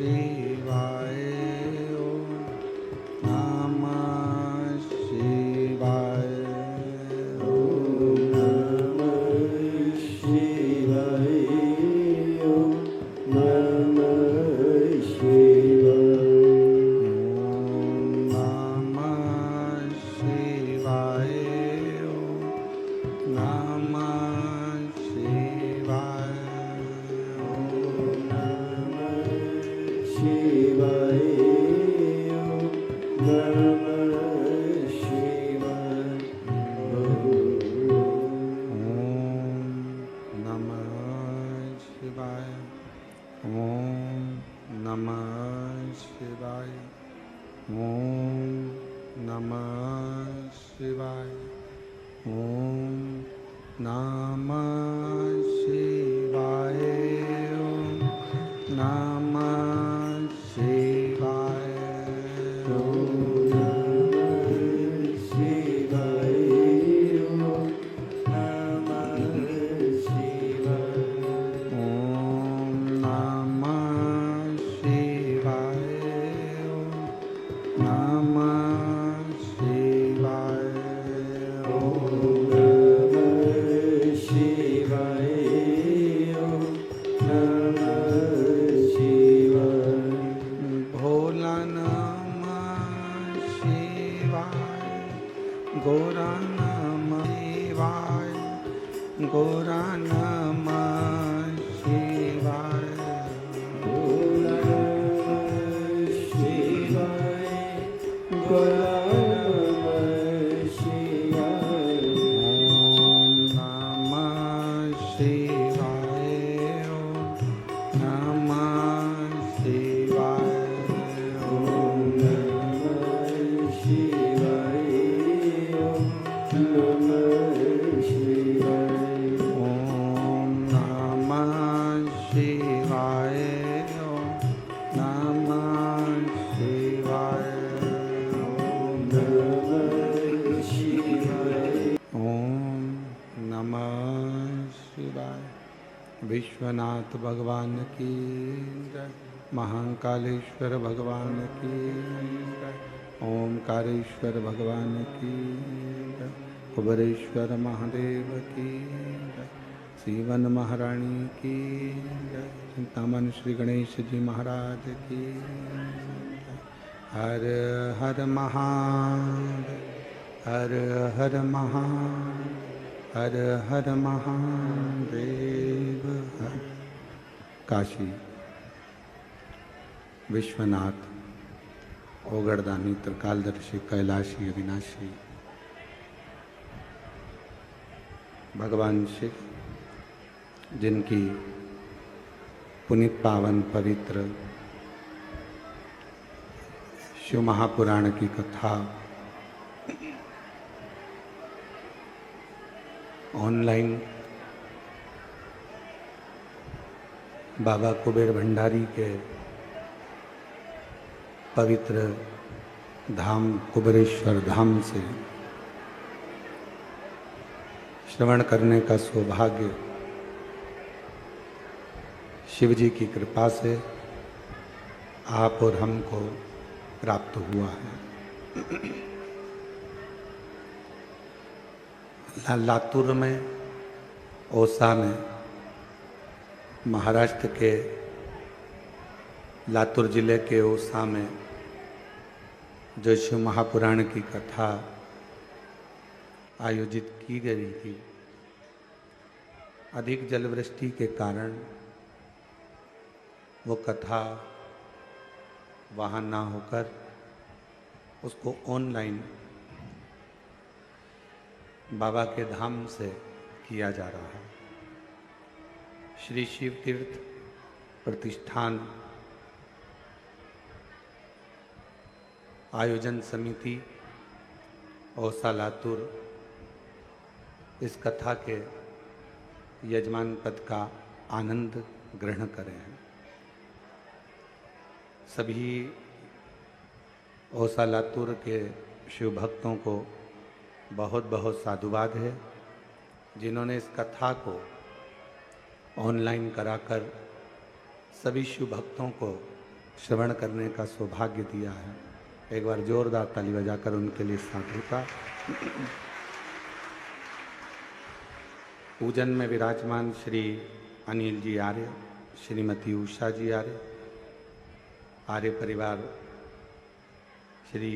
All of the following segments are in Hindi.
शिवाय। ओम नमः शिवाय। ओम नमः शिवाय। ओम नमः शिवाय। ओम नमः शिवाय। ओम नमः शिवाय। ओम नमः शिवाय। ओम नमः शिवाय। ओम नमः शिवाय। ओम नमः शिवाय। ओम नमः शिवाय। ओम नमः शिवाय। ओम नमः शिवाय। ओम नमः शिवाय। ओम नमः शिवाय। ओम नमः शिवाय। ओम नमः शिवाय। ओम नमः शिवाय। ओम नमः शिवाय। भोला नमः शिवाय। गोरा नमः शिवाय। गोरा नमः शिवाय। ओम नमः शिवाय। नमः शिवाय। ओम नमः शिवाय। ओम नमः शिवाय। ओम नमः शिवाय। ओम नमः शिवाय। ओम नमः शिवाय। ओम नमः शिवाय। ओम नमः शिवाय। ओम नमः शिवाय। विश्वनाथ भगवान की जय। महाकालेश्वर भगवान की जय। ओमकारेश्वर भगवान की जय। कुबेरेश्वर महादेव की जय। सीवन महारानी की जय। चिंतामन श्री गणेश जी महाराज की जय। हर हर महादेव। हर हर महादेव। हर हर महादेव। हर काशी विश्वनाथ ओगड़दानी त्रिकालदर्शी कैलाशी अविनाशी भगवान शिव, जिनकी पुनीत पावन पवित्र शिव महापुराण की कथा ऑनलाइन बाबा कुबेर भंडारी के पवित्र धाम कुबेरेश्वर धाम से श्रवण करने का सौभाग्य शिव जी की कृपा से आप और हमको प्राप्त हुआ है। लातूर में, ओसा में, महाराष्ट्र के लातूर जिले के ओसा में जो शिव महापुराण की कथा आयोजित की गई थी, अधिक जलवृष्टि के कारण वो कथा वहाँ ना होकर उसको ऑनलाइन बाबा के धाम से किया जा रहा है। श्री शिव तीर्थ प्रतिष्ठान आयोजन समिति ओसा लातूर इस कथा के यजमान पद का आनंद ग्रहण करें हैं। सभी ओसा लातूर के शिव भक्तों को बहुत बहुत साधुवाद है, जिन्होंने इस कथा को ऑनलाइन कराकर सभी शिव भक्तों को श्रवण करने का सौभाग्य दिया है। एक बार जोरदार ताली बजाकर उनके लिए साधुता। पूजन में विराजमान श्री अनिल जी आर्य, श्रीमती उषा जी आर्य, आर्य परिवार श्री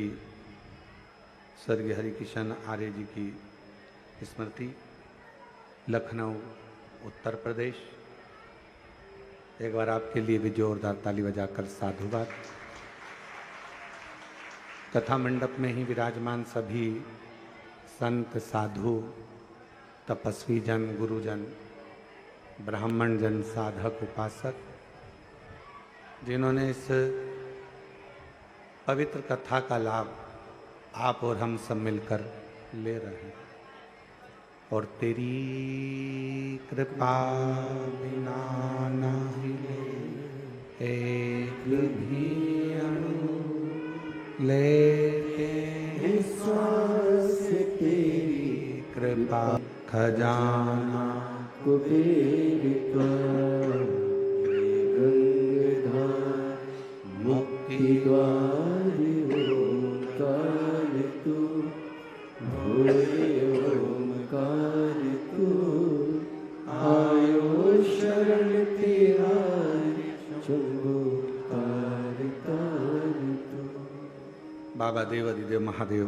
स्वर्गीय हरिकिशन आर्य जी की स्मृति, लखनऊ उत्तर प्रदेश। एक बार आपके लिए भी जोरदार ताली बजाकर साधुवाद। कथा मंडप में ही विराजमान सभी संत, साधु, तपस्वी जन, गुरुजन, ब्राह्मण जन, साधक, उपासक, जिन्होंने इस पवित्र कथा का लाभ आप और हम सब मिलकर ले रहे हैं। और तेरी कृपा बिना नहीं एक भी अणु लेते हैं सांस तेरी कृपा खजाना कुबेर का गंगाधार मुक्ति द्वार ओंकार तू, भोले ओंकार तू, आयो शरण तिहारी शंभो तार तार तू। बाबा देव अधिदेव महादेव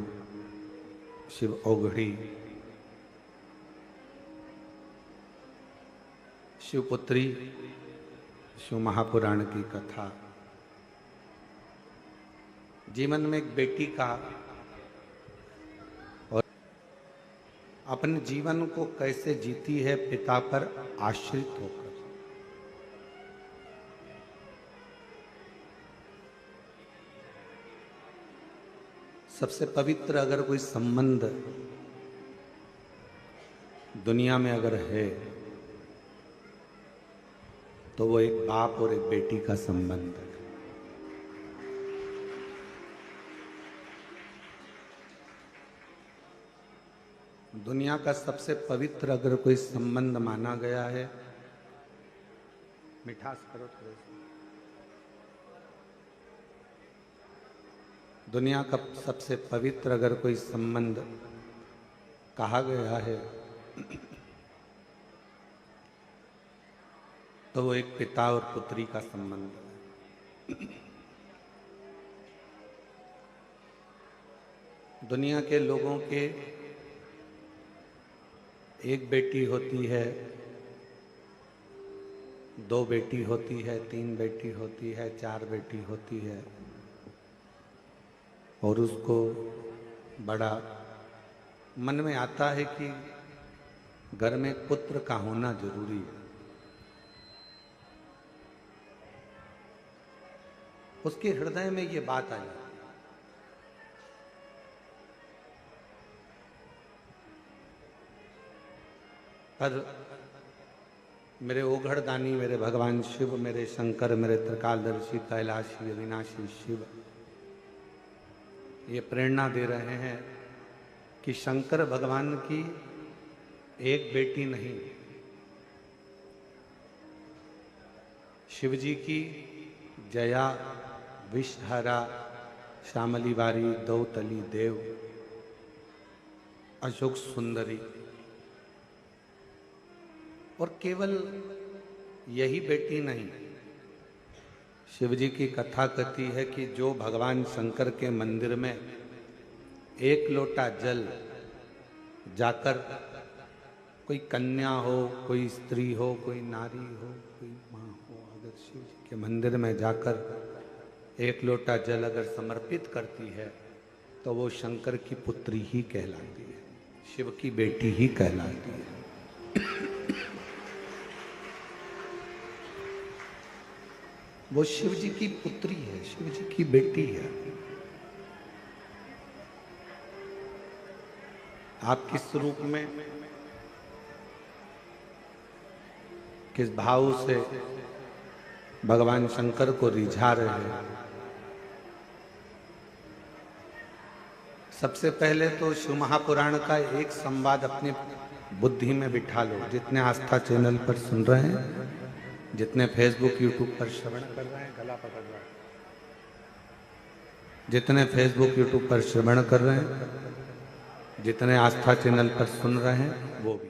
शिव औघड़ी शिवपुत्री शिव महापुराण की कथा जीवन में एक बेटी का और अपने जीवन को कैसे जीती है पिता पर आश्रित होकर। सबसे पवित्र अगर कोई संबंध दुनिया में अगर है तो वो एक बाप और एक बेटी का संबंध है। दुनिया का सबसे पवित्र अगर कोई संबंध माना गया है, मिठास करो थोड़े से, दुनिया का सबसे पवित्र अगर कोई संबंध कहा गया है तो वो एक पिता और पुत्री का संबंध है। दुनिया के लोगों के एक बेटी होती है, दो बेटी होती है, तीन बेटी होती है, चार बेटी होती है, और उसको बड़ा मन में आता है कि घर में पुत्र का होना जरूरी है। उसके हृदय में ये बात आई। पर मेरे ओघड़दानी, मेरे भगवान शिव, मेरे शंकर, मेरे त्रिकालदर्शी, कैलाशी, अविनाशी शिव ये प्रेरणा दे रहे हैं कि शंकर भगवान की एक बेटी नहीं, शिव जी की जया, विषहरा, श्यामली बारी, दौतली देव, अशोक सुंदरी, और केवल यही बेटी नहीं, शिव जी की कथा कहती है कि जो भगवान शंकर के मंदिर में एक लोटा जल जाकर कोई कन्या हो, कोई स्त्री हो, कोई नारी हो, कोई माँ हो, अगर शिव जी के मंदिर में जाकर एक लोटा जल अगर समर्पित करती है तो वो शंकर की पुत्री ही कहलाती है, शिव की बेटी ही कहलाती है। वो शिव जी की पुत्री है, शिव जी की बेटी है। आप किस रूप में, किस भाव से भगवान शंकर को रिझा रहे हैं। सबसे पहले तो शिव महापुराण का एक संवाद अपनी बुद्धि में बिठा लो। जितने आस्था चैनल पर सुन रहे हैं, जितने फेसबुक यूट्यूब पर श्रवण कर रहे हैं, गला पकड़ रहा है, जितने फेसबुक यूट्यूब पर श्रवण कर रहे हैं, जितने आस्था चैनल पर सुन रहे हैं, वो भी।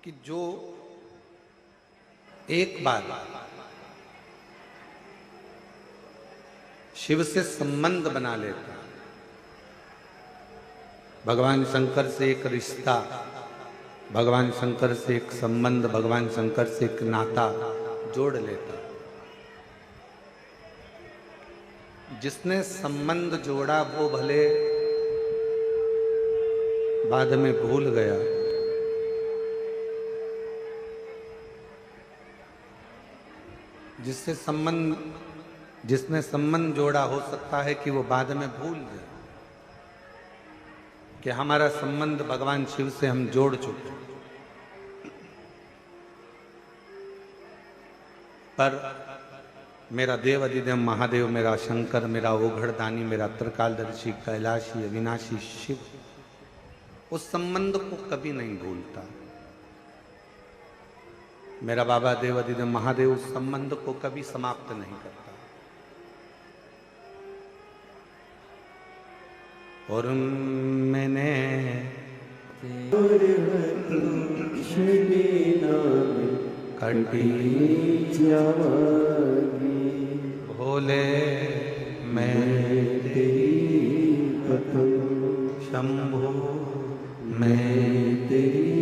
कि जो एक बार शिव से संबंध बना लेता, भगवान शंकर से एक रिश्ता, भगवान शंकर से एक संबंध, भगवान शंकर से एक नाता जोड़ लेता, जिसने संबंध जोड़ा वो भले बाद में भूल गया, जिसने संबंध जोड़ा, हो सकता है कि वो बाद में भूल जाए कि हमारा संबंध भगवान शिव से हम जोड़ चुके। पर मेरा देव अधिदेव महादेव, मेरा शंकर, मेरा ओघड़दानी, मेरा त्रिकालदर्शी, कैलाशी, अविनाशी शिव उस संबंध को कभी नहीं भूलता। मेरा बाबा देव अधिदेव महादेव उस संबंध को कभी समाप्त नहीं करता। और मैंने कटी भोले मैं तेरी शंभो मैं तेरी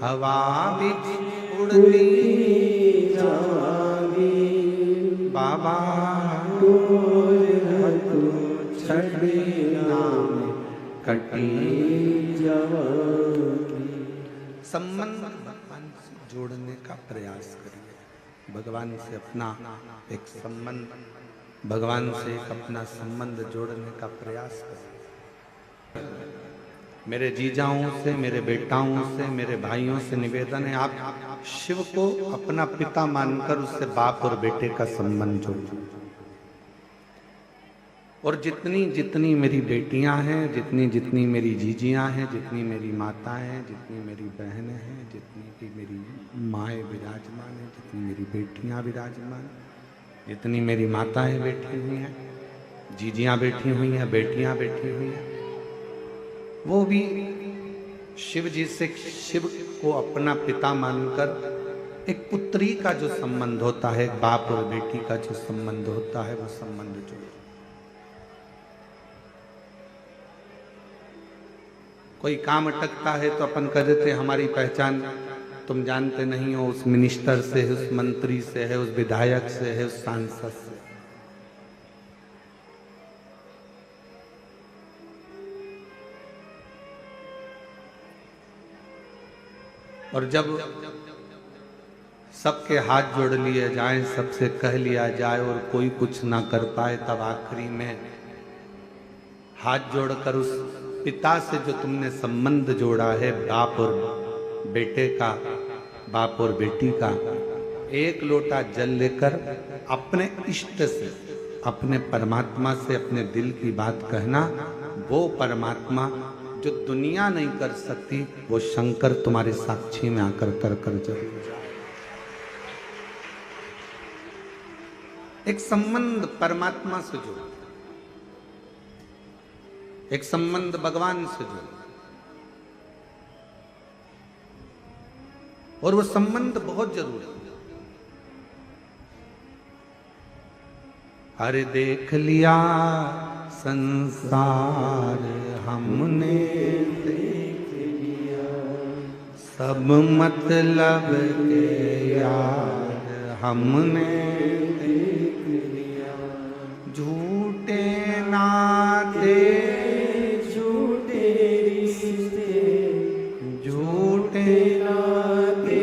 हवा बिच उड़ती जागी बाबा छड़ी नाम कटी जागी। संबंध भगवान से जोड़ने का प्रयास करिए, भगवान से अपना एक संबंध, भगवान से एक अपना संबंध जोड़ने का प्रयास करिए। मेरे जीजाओं से, मेरे बेटाओं से, मेरे भाइयों से निवेदन है, आप शिव को अपना पिता मानकर उससे बाप और बेटे का संबंध जोड़िए। और जितनी जितनी मेरी बेटियां हैं, जितनी जितनी मेरी जीजियां हैं, जितनी मेरी माताएं हैं, जितनी मेरी बहनें हैं, जितनी भी मेरी माएँ विराजमान हैं, जितनी मेरी बेटियां विराजमान, जितनी मेरी माताएं बैठी हुई हैं, जीजियां बैठी हुई हैं, बेटियां बैठी हुई हैं, वो भी शिव जी से, शिव को अपना पिता मानकर एक पुत्री का जो संबंध होता है, एक बाप और बेटी का जो संबंध होता है, वो संबंध जोड़ो। कोई काम अटकता है तो अपन कह देते हमारी पहचान तुम जानते नहीं हो, उस मिनिस्टर से है, उस मंत्री से है, उस विधायक से है, उस सांसद से। और जब सबके हाथ जोड़ लिए जाएं, सबसे कह लिया जाए और कोई कुछ ना कर पाए, तब आखिरी में हाथ जोड़कर उस पिता से जो तुमने संबंध जोड़ा है, बाप और बेटे का, बाप और बेटी का, एक लोटा जल लेकर अपने इष्ट से, अपने परमात्मा से अपने दिल की बात कहना। वो परमात्मा जो दुनिया नहीं कर सकती, वो शंकर तुम्हारे साक्षी में आकर कर कर जरूर जाए। एक संबंध परमात्मा से जोड़ो, एक संबंध भगवान से जोड़ो, और वो संबंध बहुत जरूरी है। अरे देख लिया संसार हमने, देख लिया सब मतलब के यार हमने, देख लिया झूठे नाते, झूठे रिश्ते, झूठे नाते,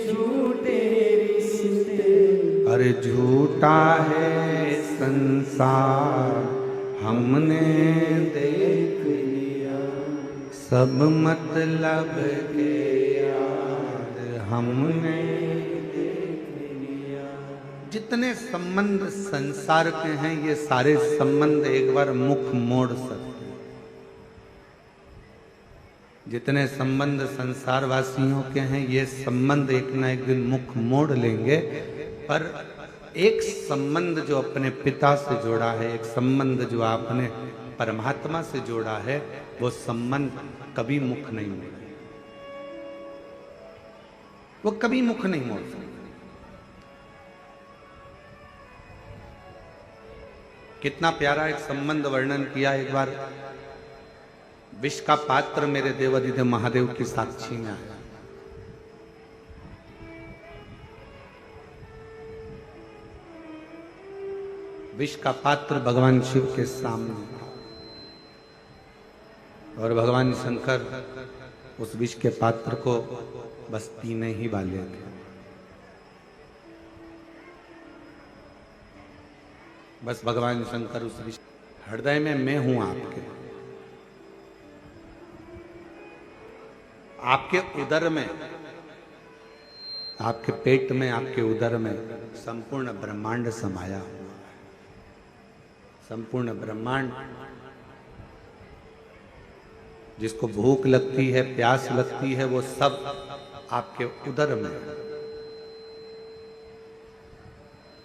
झूठे रिश्ते, अरे झूठा है संसार हमने देख लिया, सब मतलब के यार हमने देख लिया। जितने संबंध संसार के हैं, ये सारे संबंध एक बार मुख मोड़ सकते हैं। जितने संबंध संसार वासियों के हैं, ये संबंध एक ना एक दिन मुख मोड़ लेंगे, पर एक संबंध जो अपने पिता से जोड़ा है, एक संबंध जो आपने परमात्मा से जोड़ा है, वो संबंध कभी मुख नहीं मोड़े, वो कभी मुख नहीं मोड़ सकते। कितना प्यारा एक संबंध वर्णन किया एक बार, विष का पात्र मेरे देवाधिदेव महादेव की साक्षी में आया। विष का पात्र भगवान शिव के सामने था और भगवान शंकर उस विष के पात्र को बस पीने ही वाले थे। बस भगवान शंकर उस विष, हृदय में मैं हूं आपके, आपके उदर में, आपके पेट में, आपके उदर में संपूर्ण ब्रह्मांड समाया हुआ है। संपूर्ण ब्रह्मांड, जिसको भूख लगती है, प्यास लगती है, वो सब आपके उदर में।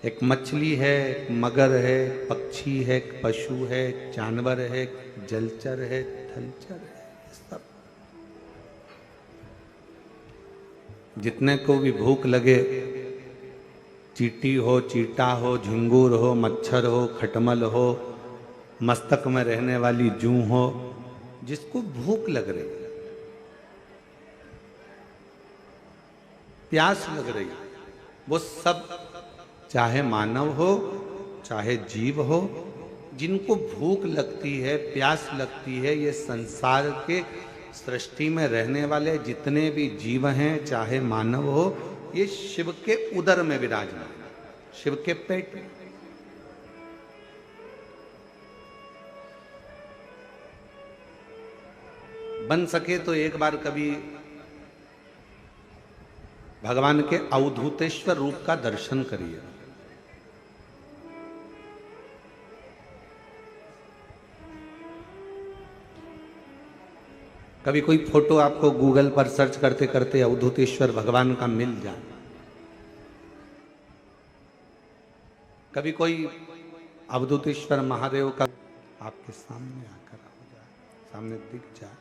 एक मछली है, एक मगर है, एक पक्षी है, एक पशु है, एक जानवर है, एक जलचर है, थलचर है, सब जितने को भी भूख लगे, चींटी हो, चीटा हो, झिंगुर हो, मच्छर हो, खटमल हो, मस्तक में रहने वाली जूं हो, जिसको भूख लग रही, प्यास लग रही, वो सब, चाहे मानव हो चाहे जीव हो, जिनको भूख लगती है, प्यास लगती है, ये संसार के सृष्टि में रहने वाले जितने भी जीव हैं, चाहे मानव हो, ये शिव के उदर में विराजमान, शिव के पेट में। बन सके तो एक बार कभी भगवान के अवधूतेश्वर रूप का दर्शन करिए। कभी कोई फोटो आपको गूगल पर सर्च करते करते अवधूतेश्वर भगवान का मिल जाए, कभी कोई अवधूतेश्वर महादेव का आपके सामने आकर हो जाए, सामने दिख जाए,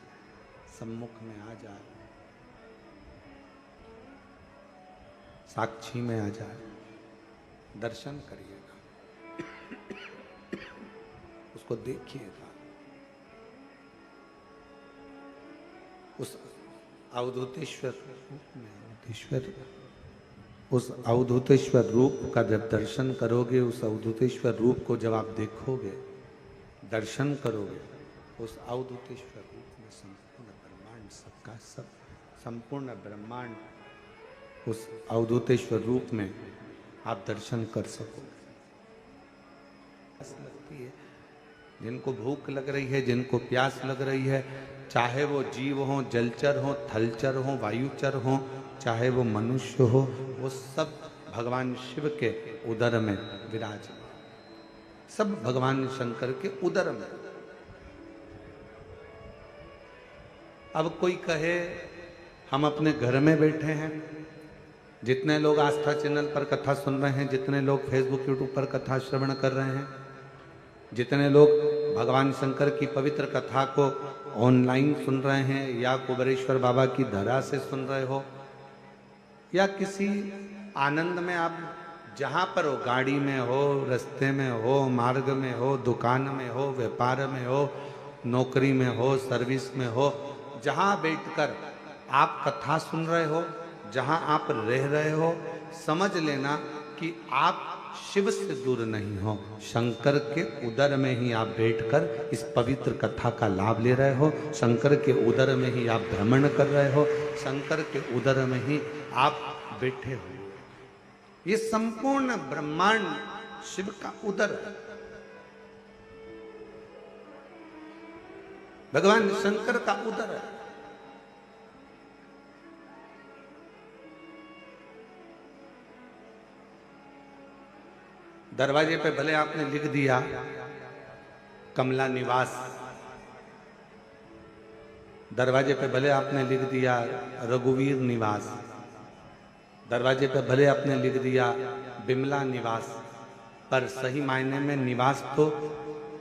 सम्मुख में आ जाए, साक्षी में आ जाए, दर्शन करिएगा, उसको देखिएगा। उस अवधूतेश्वर रूप में, उस अवधूतेश्वर रूप का जब दर्शन करोगे, उस अवधूतेश्वर रूप को जब आप देखोगे, दर्शन करोगे, उस अवधूतेश्वर रूप में संपूर्ण ब्रह्मांड, सबका सब, संपूर्ण ब्रह्मांड उस अवधूतेश्वर रूप में आप दर्शन कर सकोगे। लगती है, जिनको भूख लग रही है, जिनको प्यास लग रही है, चाहे वो जीव हो, जलचर हो, थलचर हो, वायुचर हो, चाहे वो मनुष्य हो, वो सब भगवान शिव के उदर में विराजमान, सब भगवान शंकर के उदर में। अब कोई कहे हम अपने घर में बैठे हैं, जितने लोग आस्था चैनल पर कथा सुन रहे हैं, जितने लोग फेसबुक यूट्यूब पर कथा श्रवण कर रहे हैं, जितने लोग भगवान शंकर की पवित्र कथा को ऑनलाइन सुन रहे हैं, या कुबेरेश्वर बाबा की धरा से सुन रहे हो, या किसी आनंद में आप जहाँ पर हो, गाड़ी में हो, रास्ते में हो, मार्ग में हो, दुकान में हो, व्यापार में हो, नौकरी में हो, सर्विस में हो, जहाँ बैठकर आप कथा सुन रहे हो, जहाँ आप रह रहे हो, समझ लेना कि आप शिव से दूर नहीं हो, शंकर के उदर में ही आप बैठकर इस पवित्र कथा का लाभ ले रहे हो, शंकर के उदर में ही आप भ्रमण कर रहे हो, शंकर के उदर में ही आप बैठे हो। ये संपूर्ण ब्रह्मांड शिव का उदर है, भगवान शंकर का उदर है। दरवाजे पे भले आपने लिख दिया कमला निवास, दरवाजे पे भले आपने लिख दिया रघुवीर निवास, दरवाजे पे भले आपने लिख दिया बिमला निवास, पर सही मायने में निवास तो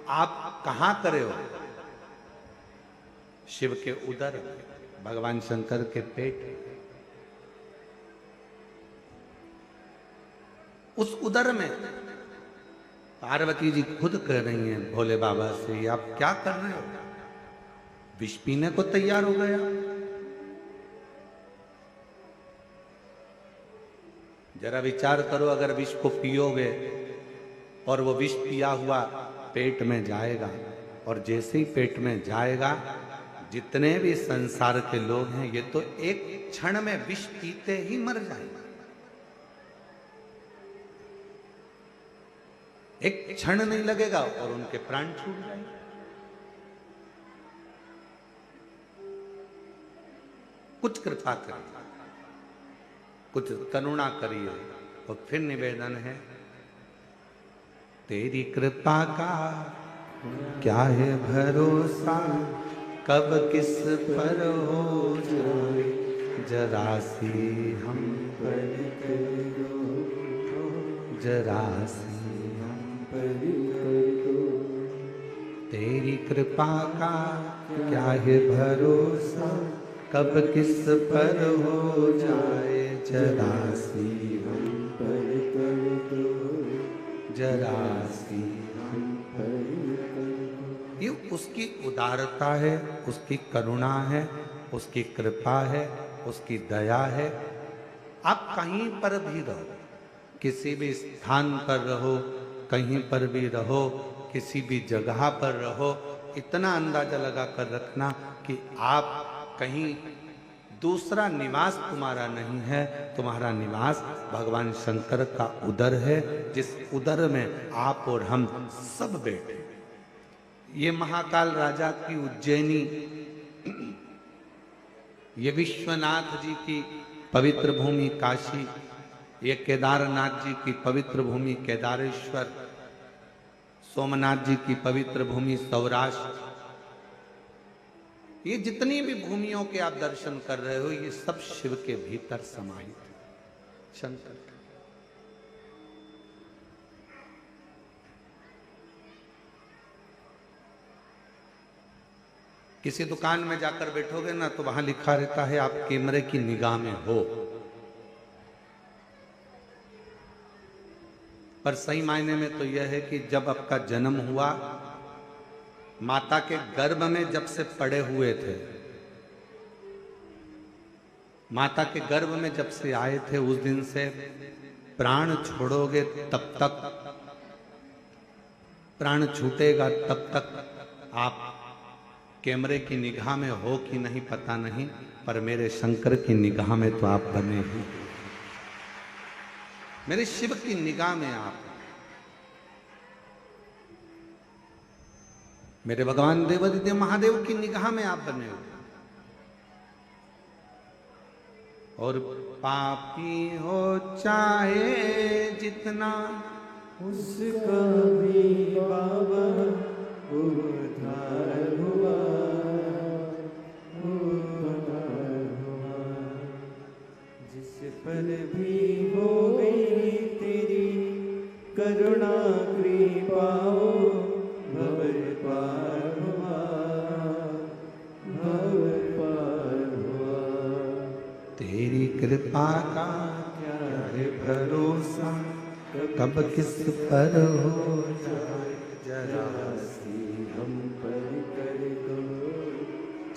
आप कहां करे हो? शिव के उदर, भगवान शंकर के पेट। उस उदर में पार्वती जी खुद कह रही हैं भोले बाबा से, आप क्या कर रहे हो? विष पीने को तैयार हो गया। जरा विचार करो, अगर विष को पियोगे और वो विष पिया हुआ पेट में जाएगा, और जैसे ही पेट में जाएगा, जितने भी संसार के लोग हैं ये तो एक क्षण में विष पीते ही मर जाएंगे। एक क्षण नहीं लगेगा और उनके प्राण छूट जाएंगे। कुछ कृपा करिए, कुछ करुणा करिए। और फिर निवेदन है, तेरी कृपा का क्या है भरोसा, कब किस पर हो जाए जरा सी हम पर करो, जरा सी हम पर करो। तेरी कृपा का क्या है भरोसा, कब किस पर हो जाए जरा सी हम पर करो, जरा सी हम पर करो। ये उसकी उदारता है, उसकी करुणा है, उसकी कृपा है, उसकी दया है। आप कहीं पर भी रहो, किसी भी स्थान पर रहो, कहीं पर भी रहो, किसी भी जगह पर रहो, इतना अंदाजा लगा कर रखना कि आप कहीं दूसरा निवास तुम्हारा नहीं है, तुम्हारा निवास भगवान शंकर का उदर है, जिस उदर में आप और हम सब बैठे। ये महाकाल राजा की उज्जैनी, ये विश्वनाथ जी की पवित्र भूमि काशी, ये केदारनाथ जी की पवित्र भूमि केदारेश्वर, सोमनाथ जी की पवित्र भूमि सौराष्ट्र, ये जितनी भी भूमियों के आप दर्शन कर रहे हो, ये सब शिव के भीतर समाहित है, शंकर। किसी दुकान में जाकर बैठोगे ना तो वहां लिखा रहता है आप कैमरे की निगाह में हो, पर सही मायने में तो यह है कि जब आपका जन्म हुआ, माता के गर्भ में जब से पड़े हुए थे, माता के गर्भ में जब से आए थे, उस दिन से प्राण छोड़ोगे तब तक, प्राण छूटेगा तब तक आप कैमरे की निगाह में हो कि नहीं पता नहीं, पर मेरे शंकर की निगाह में तो आप बने ही, मेरे शिव की निगाह में आप, मेरे भगवान देवादिदेव महादेव की निगाह में आप बने हो। और पापी हो चाहे जितना, उसका भी बाबा उद्धार हुआ, उद्धार हुआ। जिस पर भी हो गई तेरी करुणा कृपा, भवर पार हुआ, भवर पार हुआ। तेरी कृपा का क्या है भरोसा, कब किस पर हो जाए जरा सी हम पर कर दो,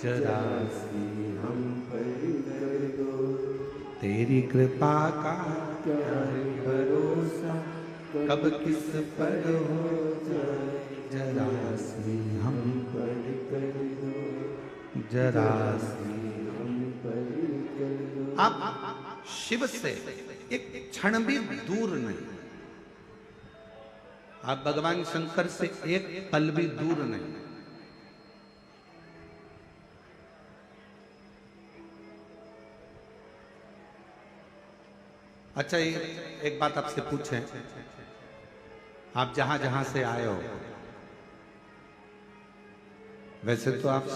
जरा सी हम पर कर दो। तेरी कृपा का क्या है भरोसा, कब किस पर हो जाए जरा सी हम पर कर दो, जरा सी हम पर कर दो। आप शिव से एक क्षण भी दूर नहीं, आप भगवान शंकर से एक पल भी दूर नहीं। अच्छा, एक बात आपसे पूछें, आप जहां जहां से आए हो, वैसे तो आप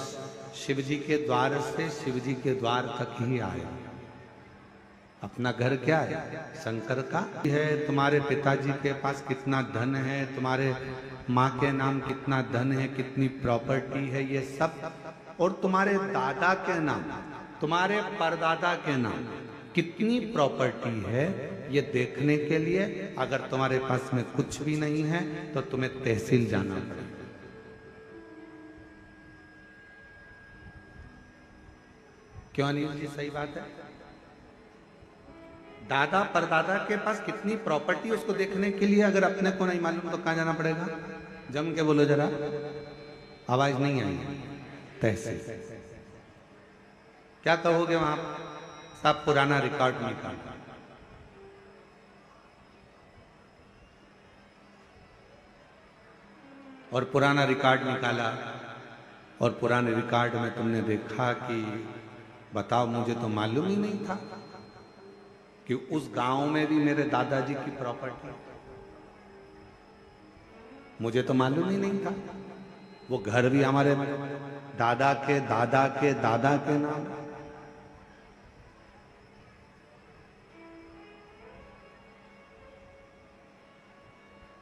शिव जी के द्वार से शिव जी के द्वार तक ही आए। अपना घर क्या है? शंकर का है। तुम्हारे पिताजी के पास कितना धन है, तुम्हारे माँ के नाम कितना धन है, कितनी प्रॉपर्टी है, ये सब, और तुम्हारे दादा के नाम, तुम्हारे परदादा के नाम कितनी प्रॉपर्टी है, ये देखने के लिए अगर तुम्हारे पास में कुछ भी नहीं है तो तुम्हें तहसील जाना पड़ेगा। क्यों अनिल जी? सही बात है। दादा परदादा के पास कितनी प्रॉपर्टी, उसको देखने के लिए अगर अपने को नहीं मालूम तो कहां जाना पड़ेगा? जम के बोलो जरा, आवाज नहीं आई। तहसील। क्या कहोगे वहां? सब पुराना रिकॉर्ड निकाल, और पुराना रिकॉर्ड निकाला, और पुराने रिकॉर्ड में तुमने देखा कि बताओ, मुझे तो मालूम ही नहीं था कि उस गांव में भी मेरे दादाजी की प्रॉपर्टी, मुझे तो मालूम ही नहीं था। वो घर भी हमारे दादा के दादा के दादा के नाम।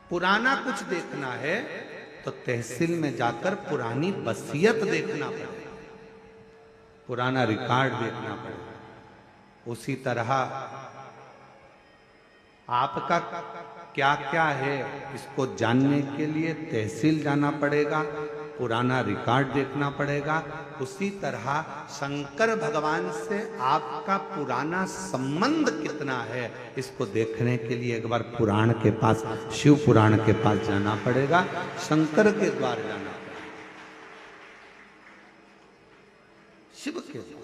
पुराना कुछ देखना है तो तहसील में जाकर पुरानी वसीयत देखना पड़ेगा, पुराना रिकॉर्ड देखना पड़ेगा। उसी तरह आपका क्या क्या है, इसको जानने के लिए तहसील जाना पड़ेगा, पुराना रिकॉर्ड देखना पड़ेगा। उसी तरह शंकर भगवान से आपका पुराना संबंध कितना है, इसको देखने के लिए एक बार पुराण के पास, शिव पुराण के पास जाना पड़ेगा, शंकर के द्वार जाना पड़ेगा, शिव के द्वार।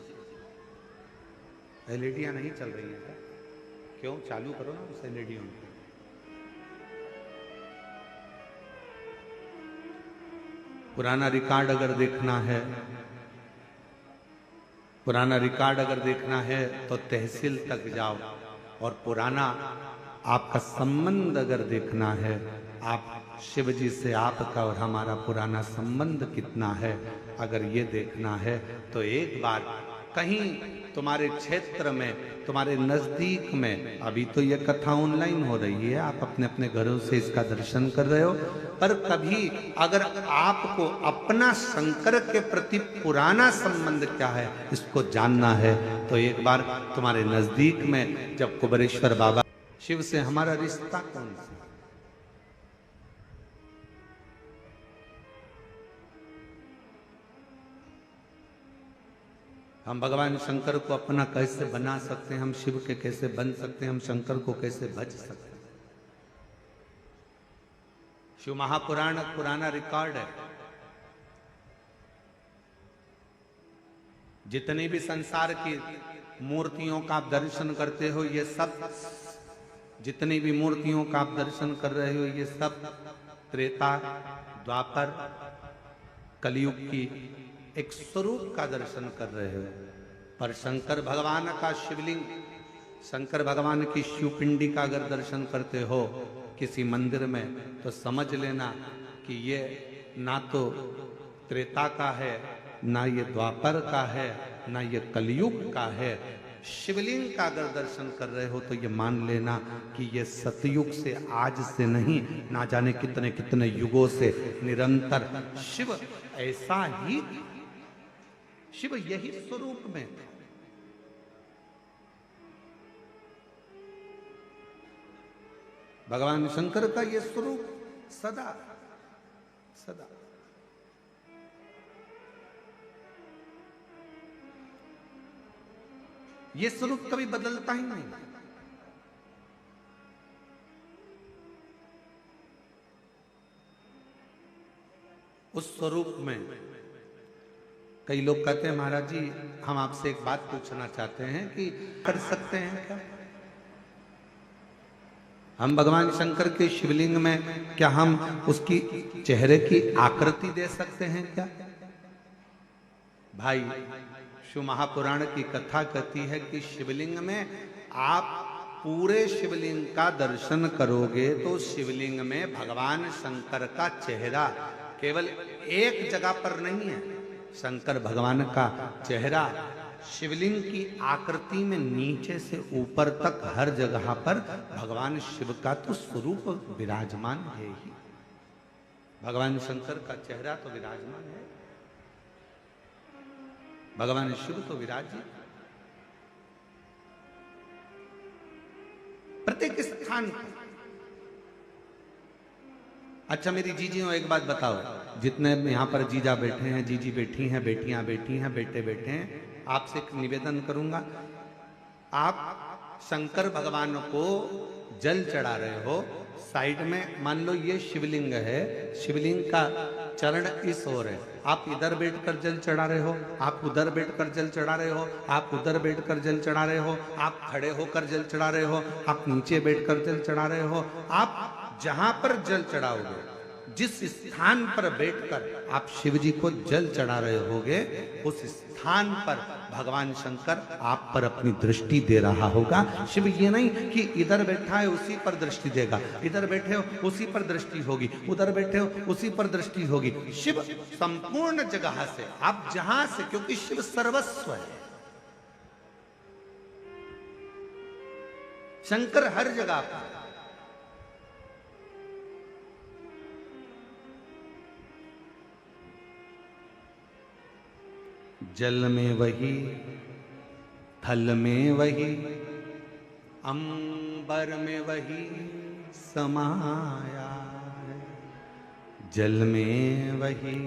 एलईडियां नहीं चल रही है क्या? क्यों? चालू करो ना उस एलईडियों में। पुराना रिकॉर्ड अगर देखना है, पुराना रिकॉर्ड अगर देखना है तो तहसील तक जाओ, और पुराना आपका संबंध अगर देखना है, आप शिव जी से आपका और हमारा पुराना संबंध कितना है, अगर ये देखना है तो एक बार कहीं तुम्हारे क्षेत्र में, तुम्हारे नजदीक में, अभी तो ये कथा ऑनलाइन हो रही है, आप अपने अपने घरों से इसका दर्शन कर रहे हो, पर कभी अगर आपको अपना शंकर के प्रति पुराना संबंध क्या है इसको जानना है, तो एक बार तुम्हारे नजदीक में जब कुबेरेश्वर बाबा, शिव से हमारा रिश्ता कौन सा? हम भगवान शंकर को अपना कैसे बना सकते हैं, हम शिव के कैसे बन सकते हैं, हम शंकर को कैसे भज सकते हैं? शिव महापुराण पुराना रिकॉर्ड है। जितनी भी संसार की मूर्तियों का आप दर्शन करते हो, ये सब, जितनी भी मूर्तियों का आप दर्शन कर रहे हो, ये सब त्रेता द्वापर कलयुग की एक स्वरूप का दर्शन कर रहे हो। पर शंकर भगवान का शिवलिंग, शंकर भगवान की शिवपिंडी का अगर दर्शन करते हो किसी मंदिर में, तो समझ लेना कि ये ना तो त्रेता का है, ना ये द्वापर का है, ना ये कलयुग का है। शिवलिंग का अगर दर्शन कर रहे हो तो ये मान लेना कि ये सतयुग से, आज से नहीं, ना जाने कितने कितने युगों से निरंतर शिव ऐसा ही, शिव यही स्वरूप में था। भगवान शंकर का ये स्वरूप सदा सदा, ये स्वरूप कभी बदलता ही नहीं। उस स्वरूप में कई लोग कहते हैं, महाराज जी हम आपसे एक बात पूछना चाहते हैं कि कर सकते हैं क्या? हम भगवान शंकर के शिवलिंग में क्या हम उसकी चेहरे की आकृति दे सकते हैं क्या? भाई, शिव महापुराण की कथा कहती है कि शिवलिंग में आप पूरे शिवलिंग का दर्शन करोगे तो शिवलिंग में भगवान शंकर का चेहरा केवल एक जगह पर नहीं है। शंकर भगवान का चेहरा शिवलिंग की आकृति में नीचे से ऊपर तक हर जगह पर भगवान शिव का तो स्वरूप विराजमान है ही। भगवान शंकर का चेहरा तो विराजमान है, भगवान शिव तो विराजित। प्रत्येक स्थान पर। अच्छा मेरी जीजियों एक बात बताओ, जितने यहां पर जीजा बैठे हैं, जीजी बैठी हैं, बेटियां बैठी हैं, बेटे बैठे हैं, आपसे एक निवेदन करूंगा। आप शंकर भगवान को जल चढ़ा रहे हो, साइड में मान लो ये शिवलिंग है, शिवलिंग का चरण इस ओर है, आप इधर बैठकर जल चढ़ा रहे हो, आप उधर बैठकर जल चढ़ा रहे हो, आप उधर बैठकर जल चढ़ा रहे हो, आप खड़े होकर जल चढ़ा रहे हो, आप नीचे बैठकर जल चढ़ा रहे हो, आप जहां पर जल चढ़ाओगे, जिस स्थान पर बैठकर आप शिव जी को जल चढ़ा रहे होगे, उस स्थान पर भगवान शंकर आप पर अपनी दृष्टि दे रहा होगा। शिव ये नहीं कि इधर बैठा है उसी पर दृष्टि देगा, इधर बैठे हो उसी पर दृष्टि होगी, उधर बैठे हो उसी पर दृष्टि होगी। शिव संपूर्ण जगह से, आप जहां से, क्योंकि शिव सर्वस्व है, शंकर हर जगह पर। जल में वही, थल में वही, अंबर में वही समाया है। जल में वही,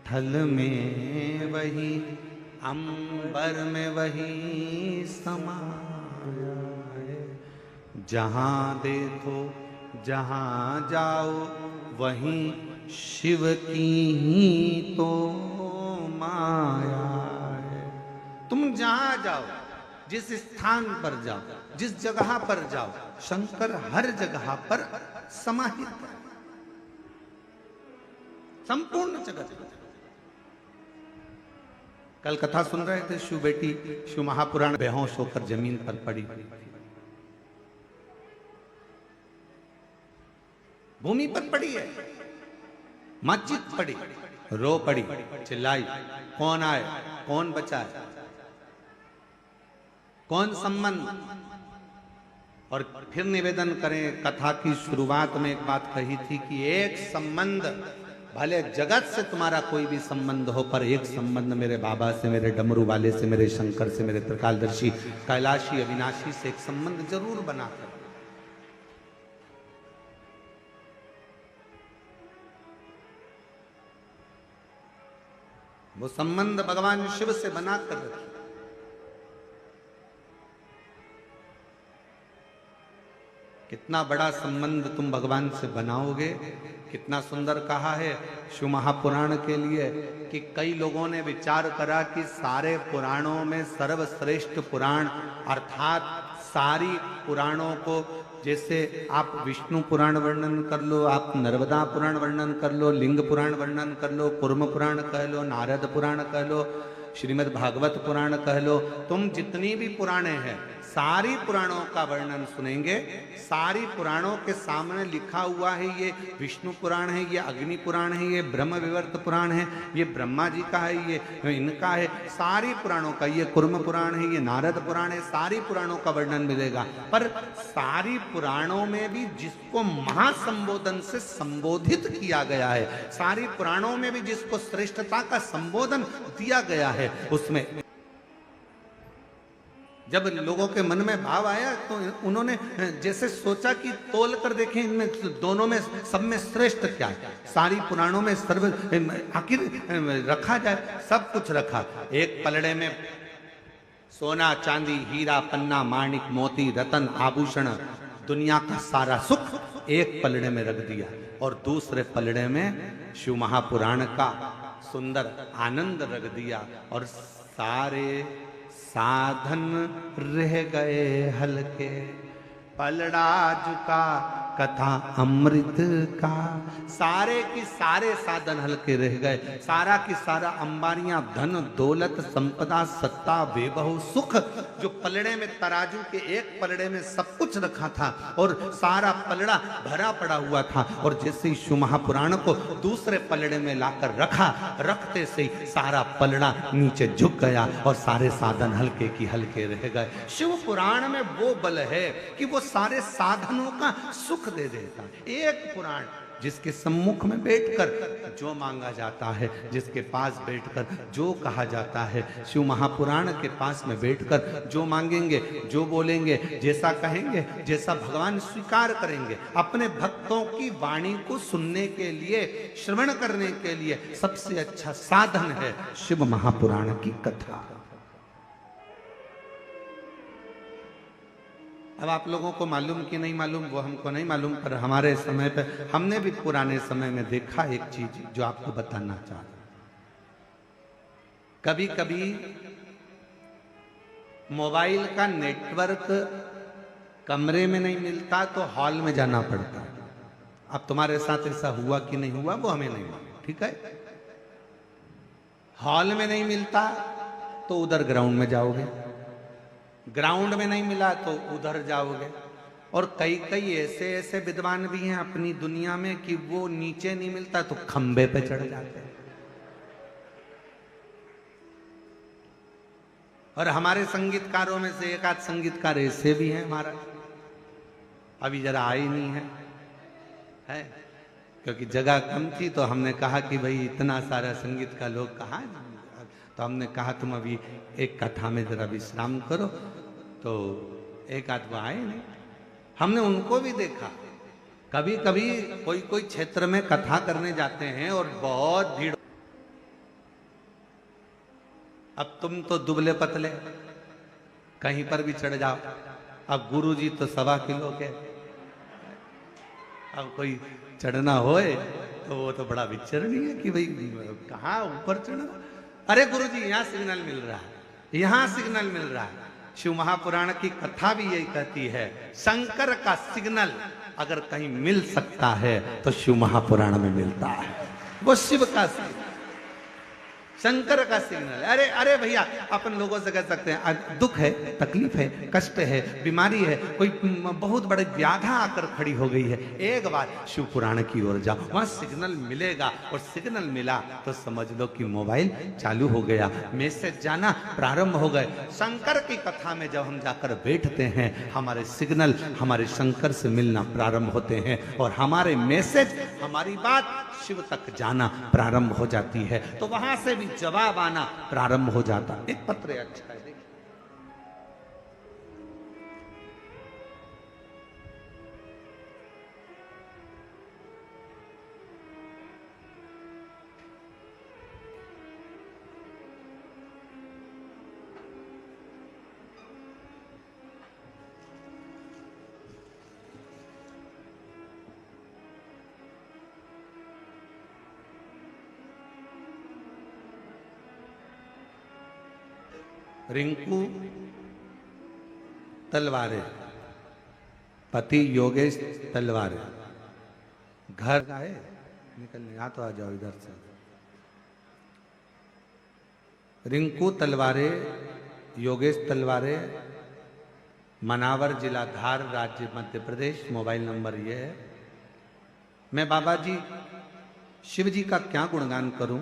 थल में वही, अंबर में वही समाया है। जहाँ देखो जहाँ जाओ वहीं शिव की ही तो माया है। तुम जहां जाओ, जिस स्थान पर जाओ, जिस जगह पर जाओ, शंकर हर जगह पर समाहित है, संपूर्ण जगत। कल कथा सुन रहे थे, शिव बेटी शिव महापुराण बेहोश होकर जमीन पर पड़ी, भूमि पर पड़ी है, मस्जिद पड़ी, रो पड़ी, चिल्लाई, कौन आए, कौन बचाए, कौन संबंध। और फिर निवेदन करें, कथा की शुरुआत में एक बात कही थी कि एक संबंध, भले जगत से तुम्हारा कोई भी संबंध हो, पर एक संबंध मेरे बाबा से, मेरे डमरू वाले से, मेरे शंकर से, मेरे त्रिकालदर्शी कैलाशी अविनाशी से एक संबंध जरूर बना कर। वो संबंध भगवान शिव से बनाकर रखिए। कितना बड़ा संबंध तुम भगवान से बनाओगे। कितना सुंदर कहा है शिव महापुराण के लिए कि कई लोगों ने विचार करा कि सारे पुराणों में सर्वश्रेष्ठ पुराण अर्थात सारी पुराणों को, जैसे आप विष्णु पुराण वर्णन कर लो, आप नर्मदा पुराण वर्णन कर लो, लिंग पुराण वर्णन कर लो, कूर्म पुराण कह लो, नारद पुराण कह लो, श्रीमद् भागवत पुराण कह लो, तुम जितनी भी पुराणे हैं सारी पुराणों का वर्णन सुनेंगे। सारी पुराणों के सामने लिखा हुआ है, ये विष्णु पुराण है, ये अग्नि पुराण है, ये ब्रह्म विवर्त पुराण है, ये ब्रह्मा जी का है, ये इनका है, सारी पुराणों का, ये कूर्म पुराण है, ये नारद पुराण है, सारी पुराणों का वर्णन मिलेगा। पर सारी पुराणों में भी जिसको महासंबोधन से संबोधित किया गया है, सारी पुराणों में भी जिसको श्रेष्ठता का संबोधन दिया गया है, उसमें जब लोगों के मन में भाव आया तो उन्होंने जैसे सोचा कि तोल कर देखें इनमें दोनों में, सब में श्रेष्ठ क्या है। सारी पुराणों में सर्व आखिर रखा जाए, सब कुछ रखा। एक पलड़े में सोना चांदी हीरा पन्ना माणिक मोती रतन आभूषण दुनिया का सारा सुख एक पलड़े में रख दिया, और दूसरे पलड़े में शिव महापुराण का सुंदर आनंद रख दिया, और सारे साधन रह गए हल्के, पलड़ा झुका कथा अमृत का। सारे की सारे साधन हल्के रह गए, सारा की सारा अंबारियां, धन दौलत संपदा सत्ता वैभव सुख, जो पलड़े में तराजू के एक पलड़े में सब कुछ रखा था और सारा पलड़ा भरा पड़ा हुआ था, और जैसे ही शिव महापुराण को दूसरे पलड़े में लाकर रखा, रखते से ही सारा पलड़ा नीचे झुक गया और सारे साधन हल्के की हल्के रह गए। शिव पुराण में वो बल है कि वो सारे साधनों का सुख दे देता है। एक पुराण जिसके सम्मुख में बैठकर जो मांगा जाता है, जिसके पास बैठकर जो कहा जाता है, शिव महापुराण के पास में बैठकर जो मांगेंगे, जो बोलेंगे, जैसा कहेंगे, जैसा भगवान स्वीकार करेंगे। अपने भक्तों की वाणी को सुनने के लिए, श्रवण करने के लिए सबसे अच्छा साधन है शिव महापुराण की कथा। अब आप लोगों को मालूम कि नहीं मालूम वो हमको नहीं मालूम, पर हमारे समय पे हमने भी पुराने समय में देखा एक चीज जो आपको बताना चाहता। कभी कभी मोबाइल का नेटवर्क कमरे में नहीं मिलता तो हॉल में जाना पड़ता। अब तुम्हारे साथ ऐसा हुआ कि नहीं हुआ वो हमें नहीं मालूम, ठीक है। हॉल में नहीं मिलता तो उधर ग्राउंड में जाओगे, ग्राउंड में नहीं मिला तो उधर जाओगे। और कई कई ऐसे ऐसे विद्वान भी हैं अपनी दुनिया में कि वो नीचे नहीं मिलता तो खंबे पे चढ़ जाते हैं। और हमारे संगीतकारों में से एक आध संगीतकार ऐसे भी हैं हमारा, अभी जरा आए नहीं है क्योंकि जगह कम थी, तो हमने कहा कि भाई इतना सारा संगीत का लोग कहाँ, तो हमने कहा तुम अभी एक कथा में जरा विश्राम करो, तो एक आध वो आए नहीं। हमने उनको भी देखा, कभी कभी कोई कोई क्षेत्र में कथा करने जाते हैं और बहुत भीड़। अब तुम तो दुबले पतले कहीं पर भी चढ़ जाओ, अब गुरुजी तो 1.25 किलो के, अब कोई चढ़ना होए तो वो तो बड़ा विचरणीय है कि भाई कहाँ ऊपर चढ़ना। अरे गुरुजी यहाँ सिग्नल मिल रहा है, यहाँ सिग्नल मिल रहा है। शिव महापुराण की कथा भी यही कहती है, शंकर का सिग्नल अगर कहीं मिल सकता है तो शिव महापुराण में मिलता है। वो शिव का सिग्नल, शंकर का सिग्नल। अरे अरे भैया अपन लोगों से कह सकते हैं दुख है, तकलीफ है, कष्ट है, बीमारी है, कोई बहुत बड़ी व्याधा आकर खड़ी हो गई है, एक बार शिव पुराण की ओर जाओ, वहां सिग्नल मिलेगा। और सिग्नल मिला तो समझ लो कि मोबाइल चालू हो गया, मैसेज जाना प्रारंभ हो गए। शंकर की कथा में जब हम जाकर बैठते हैं, हमारे सिग्नल हमारे शंकर से मिलना प्रारंभ होते हैं और हमारे मैसेज, हमारी बात शिव तक जाना प्रारंभ हो जाती है, तो वहां से भी जवाब आना प्रारंभ हो जाता। एक पत्र अच्छा है, रिंकू तलवारे, पति योगेश तलवारे, घर का है, निकलने यहाँ तो आ जाओ इधर से। रिंकू तलवारे, योगेश तलवारे, मनावर जिला धार, राज्य मध्य प्रदेश। मोबाइल नंबर ये है। मैं बाबा जी शिव जी का क्या गुणगान करूं,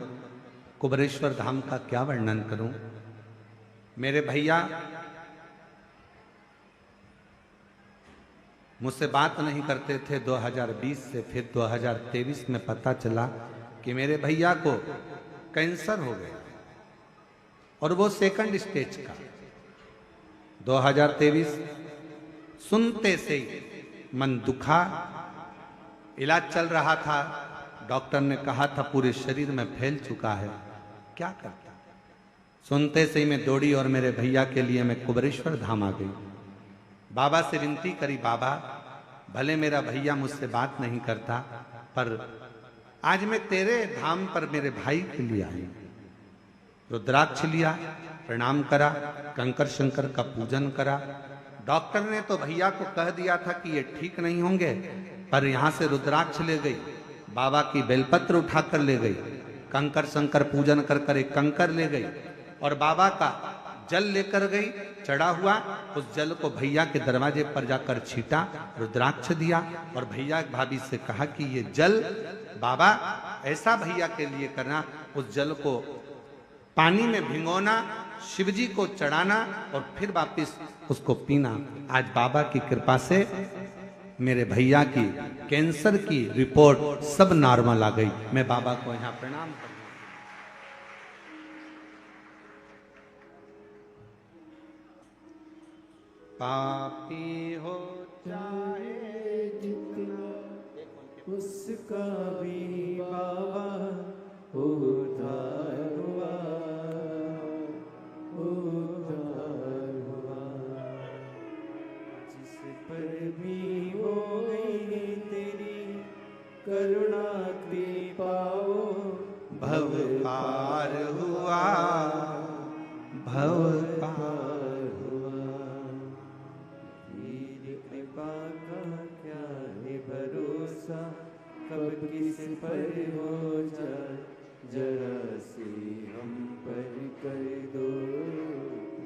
कुबरेश्वर धाम का क्या वर्णन करूं। मेरे भैया मुझसे बात नहीं करते थे 2020 से, फिर 2023 में पता चला कि मेरे भैया को कैंसर हो गया और वो सेकंड स्टेज का। 2023 सुनते से ही मन दुखा, इलाज चल रहा था, डॉक्टर ने कहा था पूरे शरीर में फैल चुका है, क्या करता। सुनते से ही मैं दौड़ी और मेरे भैया के लिए मैं कुबरेश्वर धाम आ गई। बाबा से विनती करी, बाबा भले मेरा भैया मुझसे बात नहीं करता, पर आज मैं तेरे धाम पर मेरे भाई के लिए आई। रुद्राक्ष लिया, प्रणाम करा, कंकर शंकर का पूजन करा। डॉक्टर ने तो भैया को कह दिया था कि ये ठीक नहीं होंगे, पर यहां से रुद्राक्ष ले गई, बाबा की बेलपत्र उठाकर ले गई, कंकर शंकर पूजन कर कर एक कंकर ले गई और बाबा का जल लेकर गई चढ़ा हुआ। उस जल को भैया के दरवाजे पर जाकर छीटा, रुद्राक्ष दिया और भैया भाभी से कहा कि ये जल बाबा ऐसा भैया के लिए करना, उस जल को पानी में भिगोना, शिव जी को चढ़ाना और फिर वापिस उसको पीना। आज बाबा की कृपा से मेरे भैया की कैंसर की रिपोर्ट सब नॉर्मल आ गई। मैं बाबा को यहां प्रणाम करता हूं। पापी हो चाहे जितना उसका भी बाबा उद्धार हुआ, उद्धार हुआ। जिस पर भी हो गई तेरी करुणा कृपा वो भव पार हुआ, भव पार हुआ। तेरी कृपा का क्या है भरोसा, कब किस पर हो जाए, जरा सी हम पर कर दो,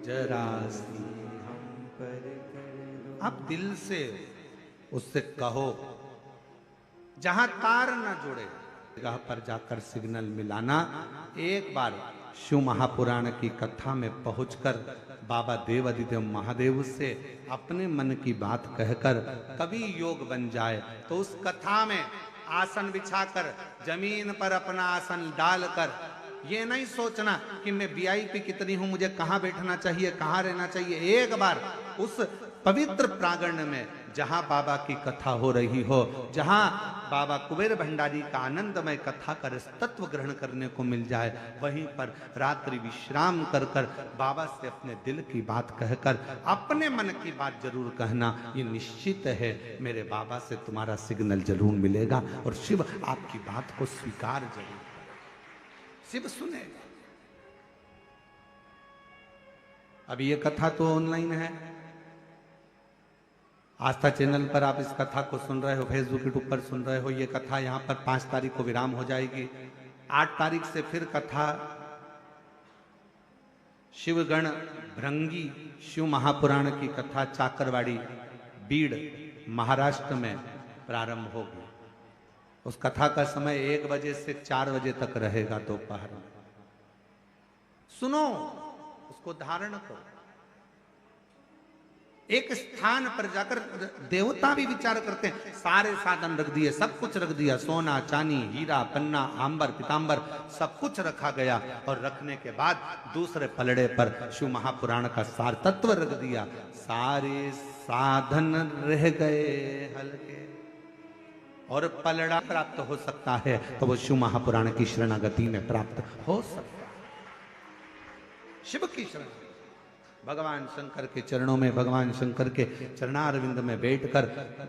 जरा सी हम पर कर दो। आप दिल से उससे कहो, जहां तार न जुड़े जगह पर जाकर सिग्नल मिलाना। एक बार शिव महापुराण की कथा में पहुंचकर बाबा देवाधिदेव महादेव से अपने मन की बात कहकर कभी योग बन जाए तो उस कथा में आसन बिछाकर जमीन पर अपना आसन डालकर ये नहीं सोचना कि मैं वीआईपी कितनी हूं, मुझे कहां बैठना चाहिए, कहां रहना चाहिए। एक बार उस पवित्र प्रांगण में जहां बाबा की कथा हो रही हो, जहां बाबा कुबेर भंडारी का आनंदमय कथा कर तत्व ग्रहण करने को मिल जाए, वहीं पर रात्रि विश्राम कर कर बाबा से अपने दिल की बात कहकर अपने मन की बात जरूर कहना। ये निश्चित है मेरे बाबा से तुम्हारा सिग्नल जरूर मिलेगा और शिव आपकी बात को स्वीकार जरूर करेगा, शिव सुनेगा। अब ये कथा तो ऑनलाइन है, आस्था चैनल पर आप इस कथा को सुन रहे हो, फेसबुक यूट्यूब पर सुन रहे हो। ये कथा यहाँ पर 5 तारीख को विराम हो जाएगी। 8 तारीख से फिर कथा शिवगण भृंगी शिव महापुराण की कथा चाकरवाड़ी बीड़ महाराष्ट्र में प्रारंभ होगी। उस कथा का समय 1 बजे से 4 बजे तक रहेगा दोपहर में। सुनो, उसको धारण करो। एक स्थान पर जाकर देवता भी विचार करते हैं, सारे साधन रख दिए, सब कुछ रख दिया, सोना चांदी हीरा पन्ना आंबर पीतांबर सब कुछ रखा गया और रखने के बाद दूसरे पलड़े पर शिव महापुराण का सार तत्व रख दिया। सारे साधन रह गए हल्के और पलड़ा प्राप्त हो सकता है तो वो शिव महापुराण की शरणागति में प्राप्त हो सकता है। शिव की शरण भगवान शंकर के चरणों में, भगवान शंकर के चरणारविंद में बैठकर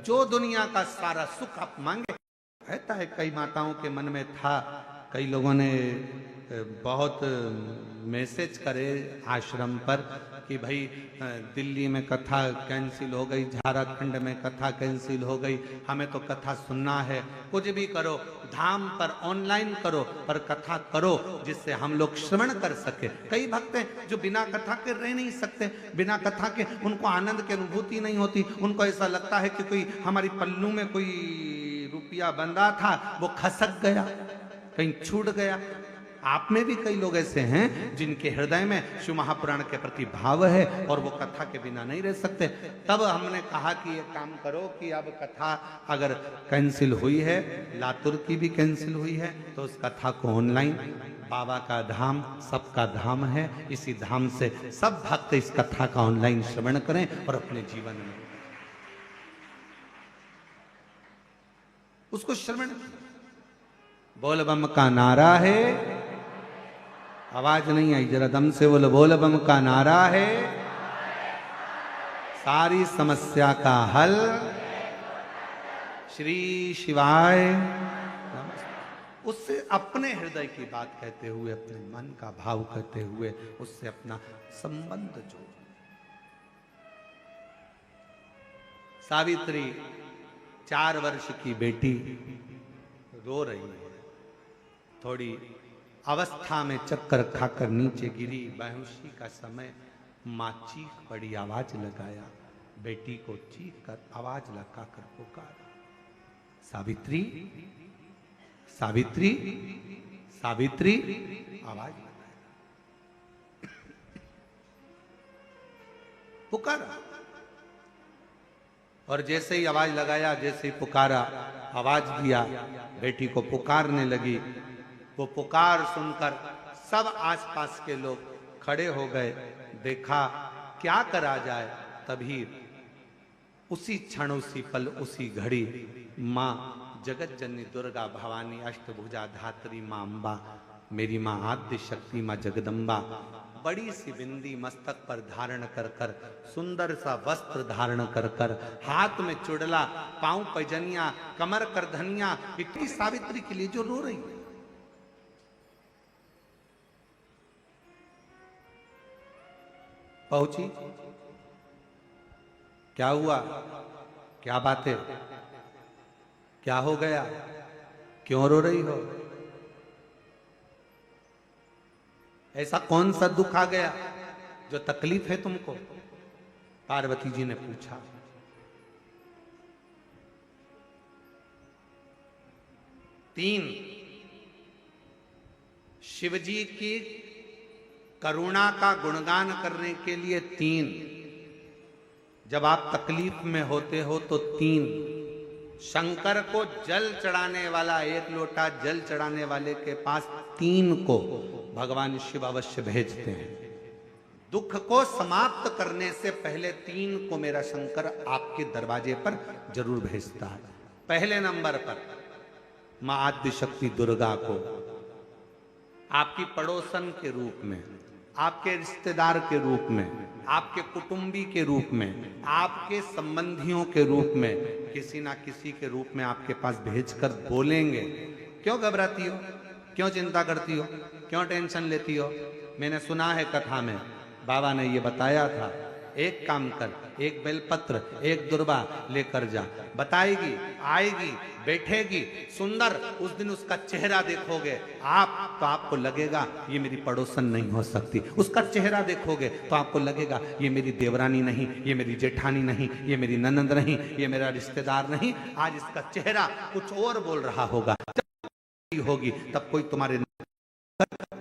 जो दुनिया का सारा सुख आप मांगे। कहता है कई माताओं के मन में था, कई लोगों ने बहुत मैसेज करे आश्रम पर कि भाई दिल्ली में कथा कैंसिल हो गई, झारखंड में कथा कैंसिल हो गई, हमें तो कथा सुनना है। कुछ भी करो, धाम पर ऑनलाइन करो पर कथा करो जिससे हम लोग श्रवण कर सके। कई भक्त हैं जो बिना कथा के रह नहीं सकते, बिना कथा के उनको आनंद की अनुभूति नहीं होती। उनको ऐसा लगता है कि कोई हमारी पल्लू में कोई रुपया बंधा था वो खसक गया, कहीं छूट गया। आप में भी कई लोग ऐसे हैं जिनके हृदय में शिव महापुराण के प्रति भाव है और वो कथा के बिना नहीं रह सकते। तब हमने कहा कि ये काम करो कि अब कथा अगर कैंसिल हुई है, लातूर की भी कैंसिल हुई है, तो उस कथा को ऑनलाइन, बाबा का धाम सबका धाम है, इसी धाम से सब भक्त इस कथा का ऑनलाइन श्रवण करें और अपने जीवन में उसको श्रवण। बोल बम का नारा है, आवाज नहीं आई, जरा दम से बोलो। बोल बम का नारा है, सारी समस्या का हल श्री शिवाय। उससे अपने हृदय की बात कहते हुए, अपने मन का भाव कहते हुए उससे अपना संबंध जोड़। सावित्री 4 वर्ष की बेटी रो रही है। थोड़ी अवस्था में चक्कर खाकर नीचे गिरी। बेहोशी का समय माँ चीख पड़ी, आवाज लगाया, बेटी को चीख कर आवाज लगाकर पुकारा, सावित्री सावित्री सावित्री। आवाज लगाया, पुकारा। और जैसे ही आवाज लगाया, जैसे ही पुकारा, आवाज दिया, बेटी को पुकारने लगी। वो पुकार सुनकर सब आसपास के लोग खड़े हो गए। देखा क्या करा जाए। तभी उसी क्षण, उसी पल, उसी घड़ी माँ जगत जननी दुर्गा भवानी अष्टभुजा धात्री माँ अम्बा, मेरी माँ आद्य शक्ति माँ जगदम्बा, बड़ी सी बिंदी मस्तक पर धारण कर कर, सुंदर सा वस्त्र धारण कर कर, हाथ में चुड़ला, पांव पैजनिया, कमर करधनिया, इतनी सावित्री के लिए जो रो रही है। पहुंची, क्या हुआ, क्या बात है, क्या हो गया, क्यों रो रही हो, ऐसा कौन सा दुख आ गया जो तकलीफ है तुमको? पार्वती जी ने पूछा। तीन, शिवजी की करुणा का गुणगान करने के लिए 3। जब आप तकलीफ में होते हो तो 3। शंकर को जल चढ़ाने वाला, 1 लोटा जल चढ़ाने वाले के पास 3 को भगवान शिव अवश्य भेजते हैं। दुख को समाप्त करने से पहले 3 को मेरा शंकर आपके दरवाजे पर जरूर भेजता है। पहले नंबर पर मां आद्य शक्ति दुर्गा को आपकी पड़ोसन के रूप में, आपके रिश्तेदार के रूप में, आपके कुटुंबी के रूप में, आपके संबंधियों के रूप में, किसी ना किसी के रूप में आपके पास भेजकर बोलेंगे, क्यों घबराती हो, क्यों चिंता करती हो, क्यों टेंशन लेती हो? मैंने सुना है कथा में, बाबा ने ये बताया था, एक काम कर, एक बेलपत्र, एक दुर्बा लेकर जा, बताएगी, आएगी, बैठेगी, सुंदर, उस दिन उसका चेहरा देखोगे आप तो आपको लगेगा ये मेरी पड़ोसन नहीं हो सकती। उसका चेहरा देखोगे तो आपको लगेगा ये मेरी देवरानी नहीं, ये मेरी जेठानी नहीं, ये मेरी ननंद नहीं, ये मेरा रिश्तेदार नहीं। आज इसका चेहरा कुछ और बोल रहा होगा। जब होगी तब कोई तुम्हारे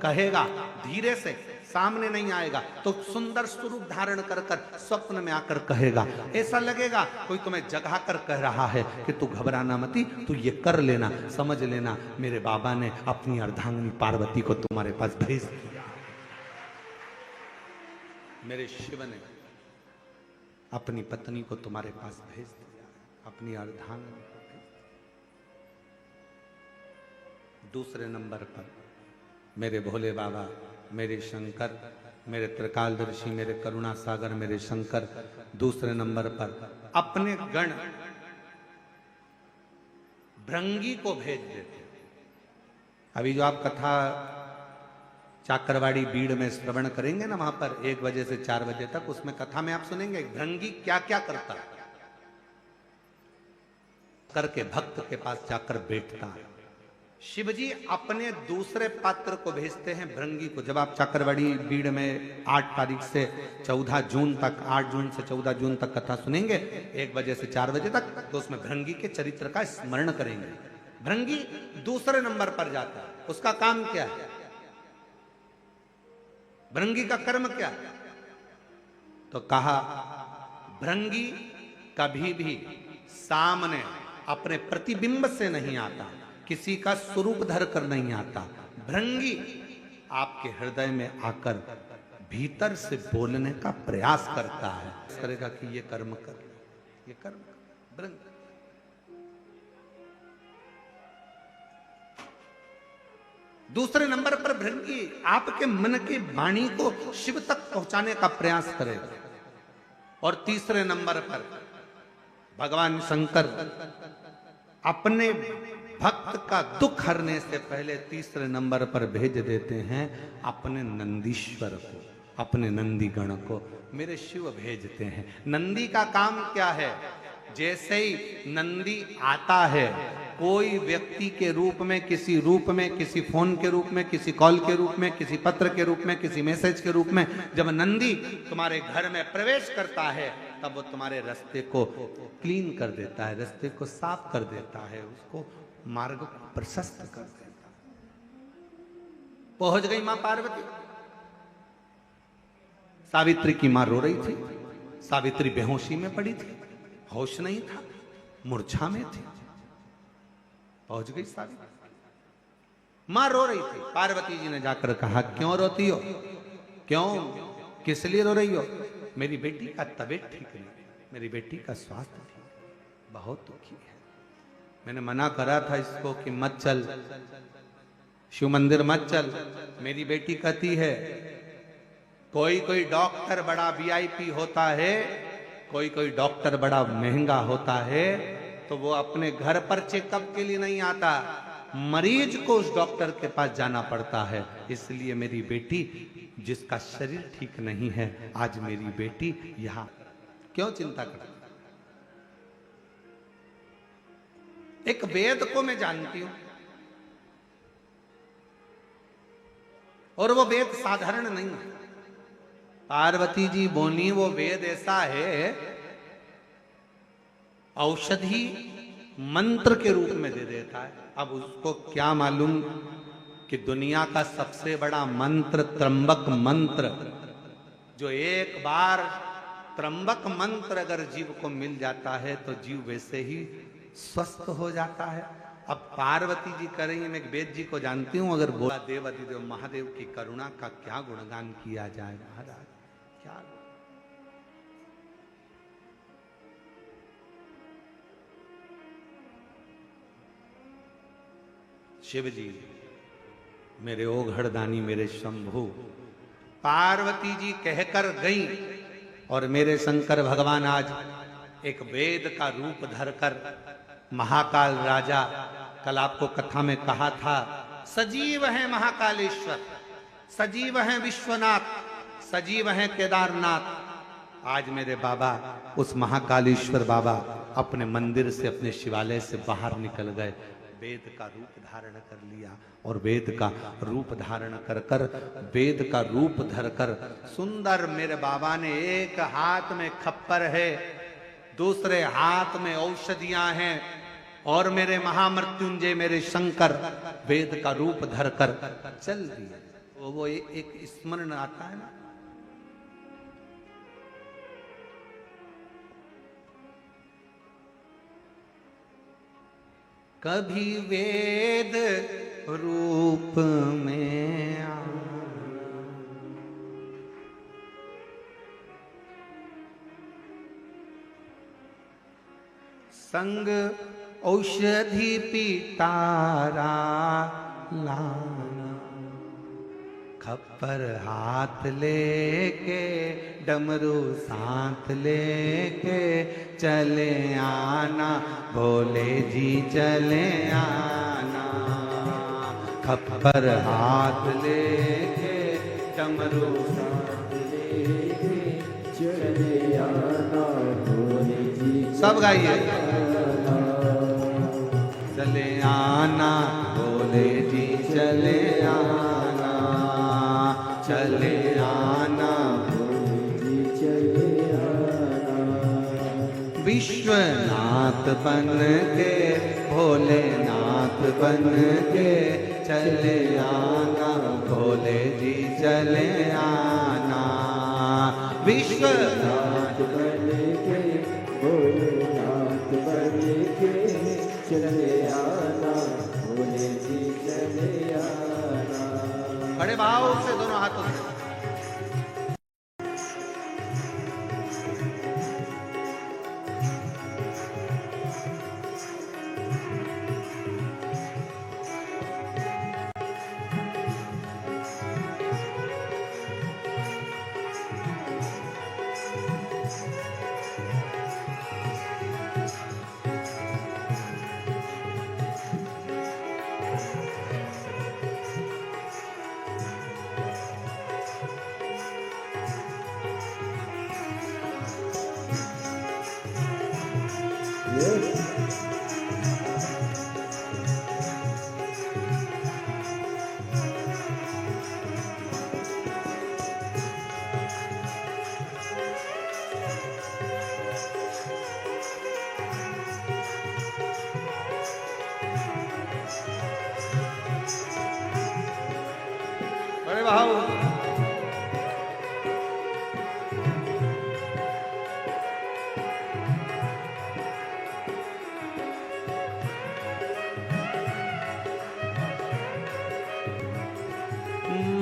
कहेगा, धीरे से, सामने नहीं आएगा तो सुंदर स्वरूप धारण कर कर स्वप्न में आकर कहेगा। ऐसा लगेगा कोई तुम्हें जगा कर कह रहा है कि तू घबराना मती, तू ये कर लेना, समझ लेना मेरे बाबा ने अपनी अर्धांगिनी पार्वती को तुम्हारे पास भेज दिया, मेरे शिव ने अपनी पत्नी को तुम्हारे पास भेज दिया, अपनी अर्धांगिनी को भेज दिया। दूसरे नंबर पर मेरे भोले बाबा, मेरे शंकर, मेरे त्रिकालदर्शी, मेरे करुणा सागर, मेरे शंकर दूसरे नंबर पर अपने गण भृंगी को भेज देते। अभी जो आप कथा चाकरवाड़ी बीड़ में श्रवण करेंगे ना, वहां पर 1 बजे से 4 बजे तक, उसमें कथा में आप सुनेंगे भृंगी क्या क्या करता है। करके भक्त के पास जाकर बैठता है। शिवजी अपने दूसरे पात्र को भेजते हैं भृंगी को। जब आप चाकरवाड़ी बीड़ में 8 तारीख से 14 जून तक, 8 जून से 14 जून तक कथा सुनेंगे 1 बजे से 4 बजे तक, तो उसमें भृंगी के चरित्र का स्मरण करेंगे। भृंगी दूसरे नंबर पर जाता है। उसका काम क्या है, भृंगी का कर्म क्या है? तो कहा भृंगी कभी भी सामने अपने प्रतिबिंब से नहीं आता, किसी का स्वरूप धर कर नहीं आता। भृंगी आपके हृदय में आकर भीतर से बोलने का प्रयास करता है, करेगा कि ये कर्म कर, ये कर्म कर। भृंगी दूसरे नंबर पर भृंगी आपके मन की वाणी को शिव तक पहुंचाने का प्रयास करेगा। और तीसरे नंबर पर भगवान शंकर अपने भक्त का दुख हरने से पहले तीसरे नंबर पर भेज देते हैं अपने नंदीश्वर को, अपने नंदी गण को मेरे शिव भेजते हैं। नंदी का काम क्या है? जैसे ही नंदी आता है, कोई व्यक्ति के रूप में, किसी रूप में, किसी फोन के रूप में, किसी कॉल के रूप में, किसी पत्र के रूप में, किसी मैसेज के रूप में, जब नंदी तुम्हारे घर में प्रवेश करता है, तब वो तुम्हारे रास्ते को क्लीन कर देता है, रास्ते को साफ कर देता है, उसको मार्ग को प्रशस्त कर देता है। पहुंच गई मां पार्वती। सावित्री की मां रो रही थी। सावित्री बेहोशी में पड़ी थी, होश नहीं था, मूर्छा में थी। पहुंच गई सावित्री, मां रो रही थी। पार्वती जी ने जाकर कहा, क्यों रोती हो, क्यों, किस लिए रो रही हो? मेरी बेटी का तबीयत ठीक नहीं, मेरी बेटी का स्वास्थ्य ठीक, बहुत दुखी है। मैंने मना करा था इसको कि मत चल, शिव मंदिर मत चल। मेरी बेटी कहती है, कोई कोई डॉक्टर बड़ा वीआईपी होता है, कोई कोई डॉक्टर बड़ा महंगा होता है, तो वो अपने घर पर चेकअप के लिए नहीं आता, मरीज को उस डॉक्टर के पास जाना पड़ता है। इसलिए मेरी बेटी, जिसका शरीर ठीक नहीं है, आज मेरी बेटी यहां क्यों चिंता करती? एक वेद को मैं जानती हूं, और वो वेद साधारण नहीं है। पार्वती जी बोली, वो वेद ऐसा है, औषधि मंत्र के रूप में दे देता है। अब उसको क्या मालूम कि दुनिया का सबसे बड़ा मंत्र त्र्यंबक मंत्र, जो एक बार त्र्यंबक मंत्र अगर जीव को मिल जाता है तो जीव वैसे ही स्वस्थ हो जाता है। अब पार्वती जी कह रही है, मैं वेद जी को जानती हूं, अगर बोला देव अधिदेव महादेव की करुणा का क्या गुणगान किया जाए महाराज, क्या। शिव जी मेरे ओघड़दानी, मेरे शंभु, पार्वती जी कहकर गई, और मेरे शंकर भगवान आज एक वेद का रूप धरकर, महाकाल राजा, कल आपको कथा में कहा था, सजीव है महाकालेश्वर, सजीव है विश्वनाथ, सजीव है केदारनाथ। आज मेरे बाबा, उस महाकालेश्वर बाबा अपने मंदिर से, अपने शिवालय से बाहर निकल गए, वेद का रूप धारण कर लिया, और वेद का रूप धारण कर कर, वेद का रूप धरकर सुंदर, मेरे बाबा ने एक हाथ में खप्पर है, दूसरे हाथ में औषधियां हैं, और मेरे महामृत्युंजय मेरे शंकर वेद का रूप धरकर चल दिए। वो एक स्मरण आता है ना, कभी वेद रूप में आ, संग औषधि पितारा लाना, खप्पर हाथ लेके, डमरू साथ लेके, चले आना भोले जी चले आना, खप्पर हाथ लेके, डमरू साथ लेके, चले आना भोले जी। सब गाइए, चले आना भोले जी चले आना, चले आना भोले जी चले आना, विश्वनाथ बन के, भोलेनाथ बन के, चले आना भोले जी चले आना, विश्वनाथ बन के, भोलेनाथ बन के, चले आना भोले जी चले आना। बड़े भाव से दोनों हाथों से अरे वाह।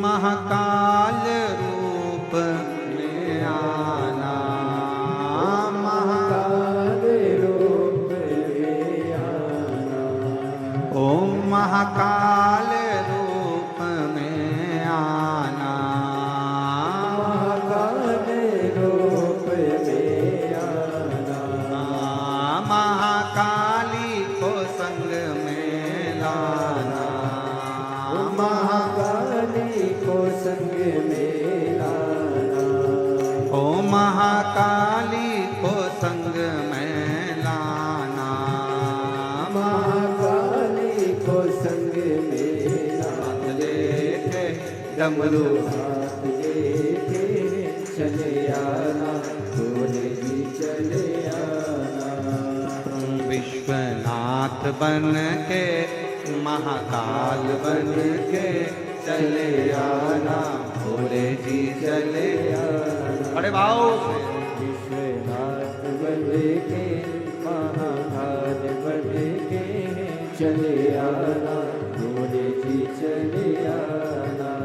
महाकाल रूप में आना, महाकाल रूप में आना, ओम महाकाल रूप में आना, महाकाल रूप में आना, महाकाली को संग में लाना, महाकाली को संग में लाना, ओ महाकाली को संग में लाना, महाकाली को संग में लाना, लेके डमरू हाथ लेके चले आना, भोले जी चले आना, विश्वनाथ बन के महाकाल बन के चले आना, भोले जी चले आना। अरे भाव विश्वनाथ बन के महाकाल बन के चले आना, भोले जी चले आना,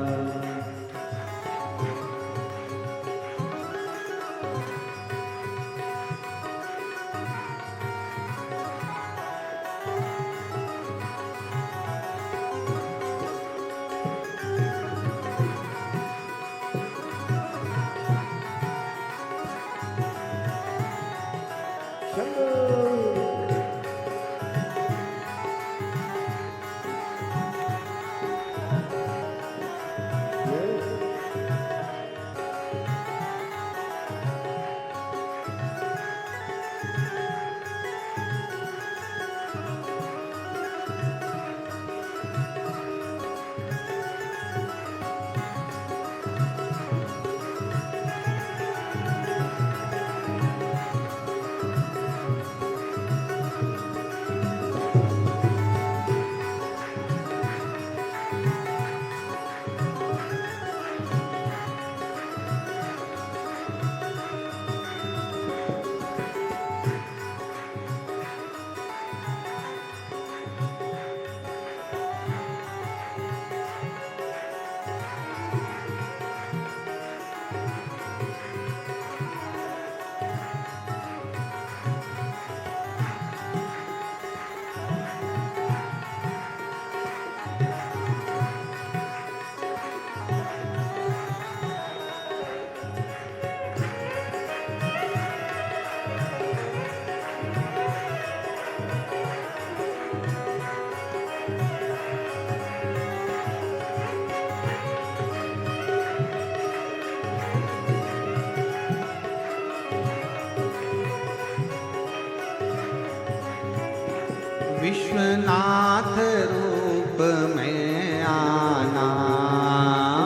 विश्वनाथ रूप में आना,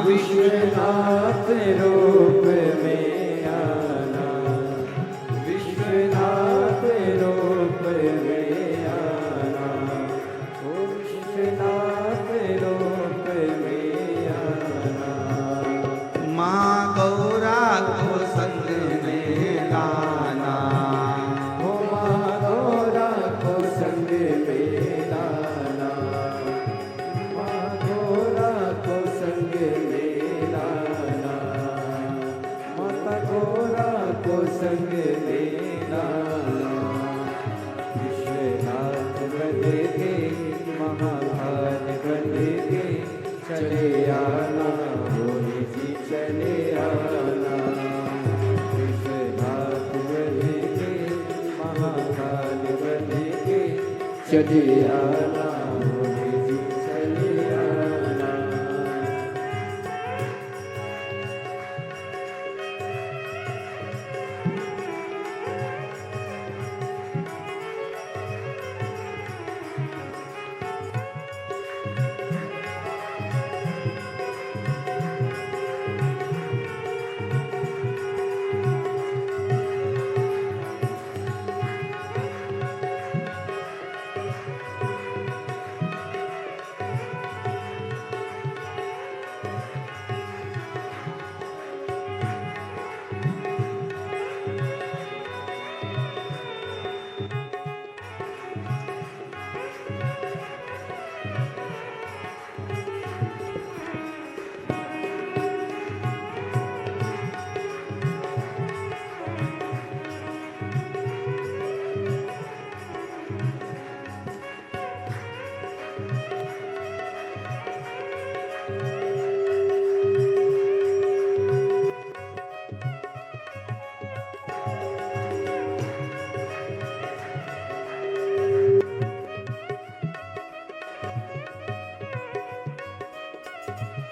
विश्वनाथ रूप में आना, विश्वनाथ रूप में आना, ओ विश्वनाथ रूप में आना, माँ गौरा को संग में लाना, ओ माँ गौरा को संग में लाना, माँ गौरा को संग में लाना, माता गौरा को संग में लाना, विश्वनाथ बन के महाकाल बन के चले आना, भोले जी चले आना, विश्वनाथ बन के महाकाल बन के चले आना, भोले जी चले आना।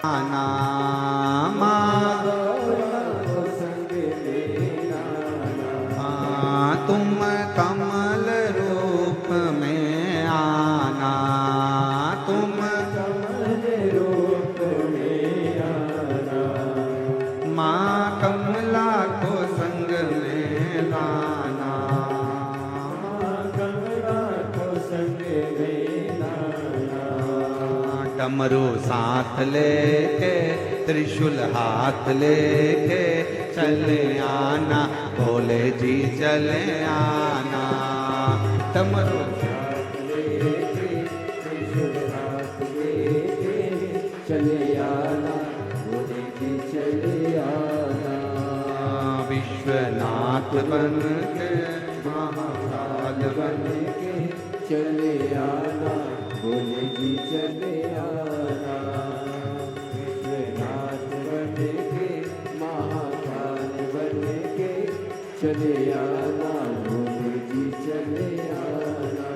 आना माँ गौरा को संग में लाना, तुम कमल रूप में आना, तुम कमल रूप में आना, माँ कमला को संग में लाना, कमला को संग में लाना, डमरू साथ लेके त्रिशूल हाथ लेके चले आना, भोले जी चले आना, डमरू हाथ लेके त्रिशूल हाथ लेके चले आना, भोले जी चले आना, विश्वनाथ बन के महाकाल बन के चले आना, भोले जी चले आना, विश्वनाथ बन के महाकाल बन के चले आना, भोले जी चले आना।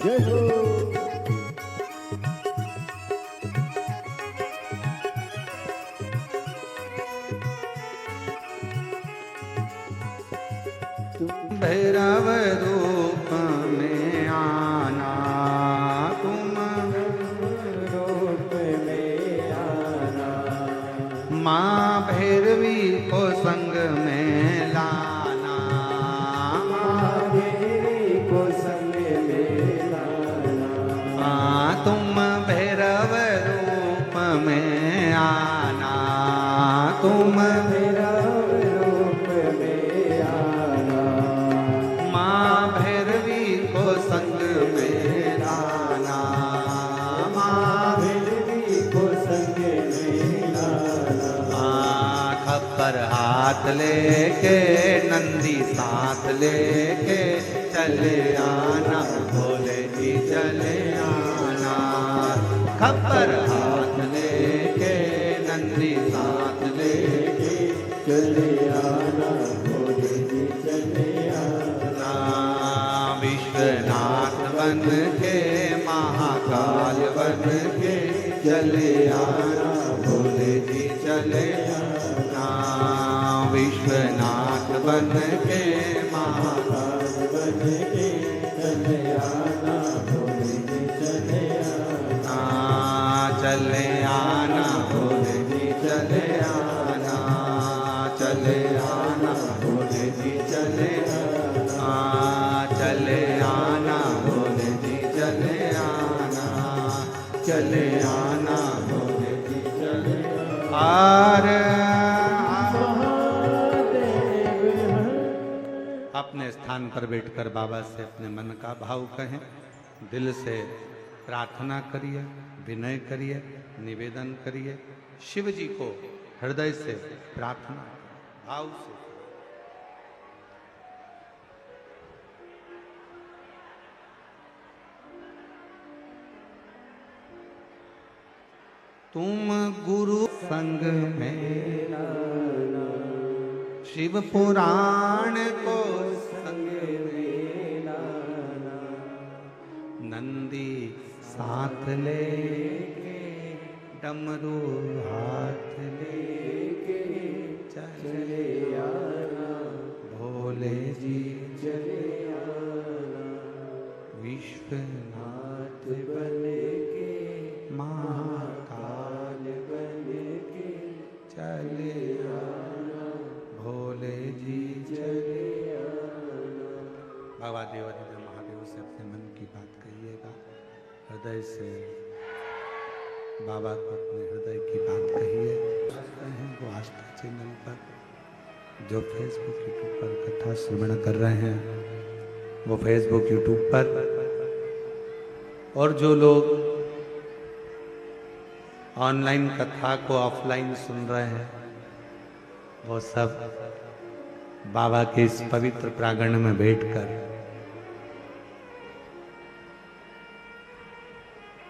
जय हो। भैरव रूप में आना, तुम रूप में आना, माँ भैरवी को संग में लाना, महादेवी को संग में लाना, तुम भैरव रूप में आना, तुम भैरव रूप में आना, माँ भैरवी को संग में लाना, माँ भैरवी को संग में लाना, खप्पर हाथ लेके नंदी साथ लेके चले आना, भोले जी चले आना, खप्पर हाथ लेके नंदी साथ लेके चले आना, भोले जी चले आना, विश्वनाथ बन के महाकाल बन के चले आना, भोले जी चले आना, विश्वनाथ बन के महाकाल बन के चले आना, भोले जी चले आना, चले आना, भोले जी चले आना, चले आना, भोले जी चले आना, चले आना, भोले जी चले आना, चले आना, भोले जी चले अपने स्थान पर बैठकर बाबा से अपने मन का भाव कहें, दिल से प्रार्थना करिए, विनय करिए, निवेदन करिए, शिव जी को हृदय से प्रार्थना भाव से। तुम गुरु संग में लाना, शिव पुराण को संग में लाना, नंदी साथ ले डमरू हाथ लेके चले आना, भोले जी चले आना, विश्वनाथ नाथ बन के महाकाल काल बन के चले आना, भोले जी चले आना। बाबा देवाधिदेव महादेव से अपने मन की बात कहिएगा, हृदय से बाबा को अपने हृदय की बात कहिए। वो आस्था चैनल पर जो फेसबुक यूट्यूब पर कथा श्रवण कर रहे हैं, वो फेसबुक यूट्यूब पर, और जो लोग ऑनलाइन कथा को ऑफलाइन सुन रहे हैं, वो सब बाबा के इस पवित्र प्रांगण में बैठकर,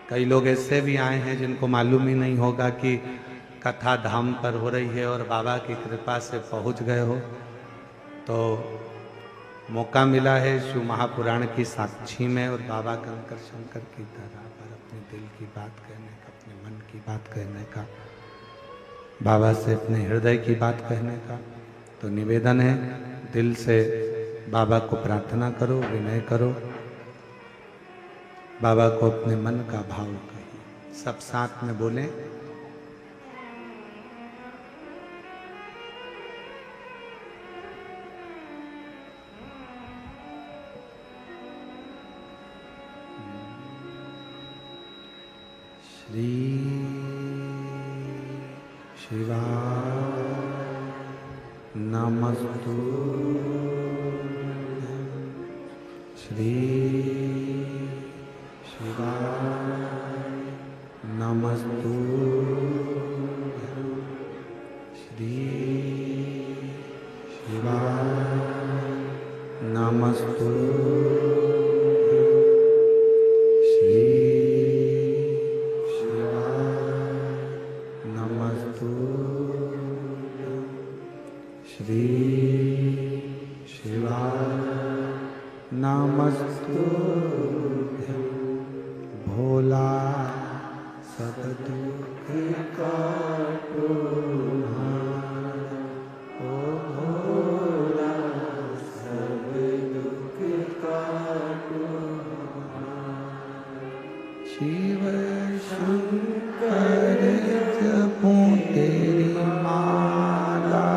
कई लोग ऐसे भी आए हैं जिनको मालूम ही नहीं होगा कि कथा धाम पर हो रही है और बाबा की कृपा से पहुंच गए हो, तो मौका मिला है शिव महापुराण की साक्षी में और बाबा कंकर शंकर की तरह पर अपने दिल की बात कहने का, अपने मन की बात कहने का, बाबा से अपने हृदय की बात कहने का। तो निवेदन है, दिल से बाबा को प्रार्थना करो, विनय करो, बाबा को अपने मन का भाव कहिए। सब साथ में बोलें, श्री शिवाय नमस्तुभ्यं, श्री शिवाय नमस्तुभ्यं, श्री शिवाय नमस्तुभ्यं, श्री शिवाय नमस्तुभ्यं, श्री शिवाय नमस्तुभ्यं। भोला सब दुख काटो हमारा, ओ भोला सब दुख काटो हमारा। शिव शंकर जपूं तेरी माला,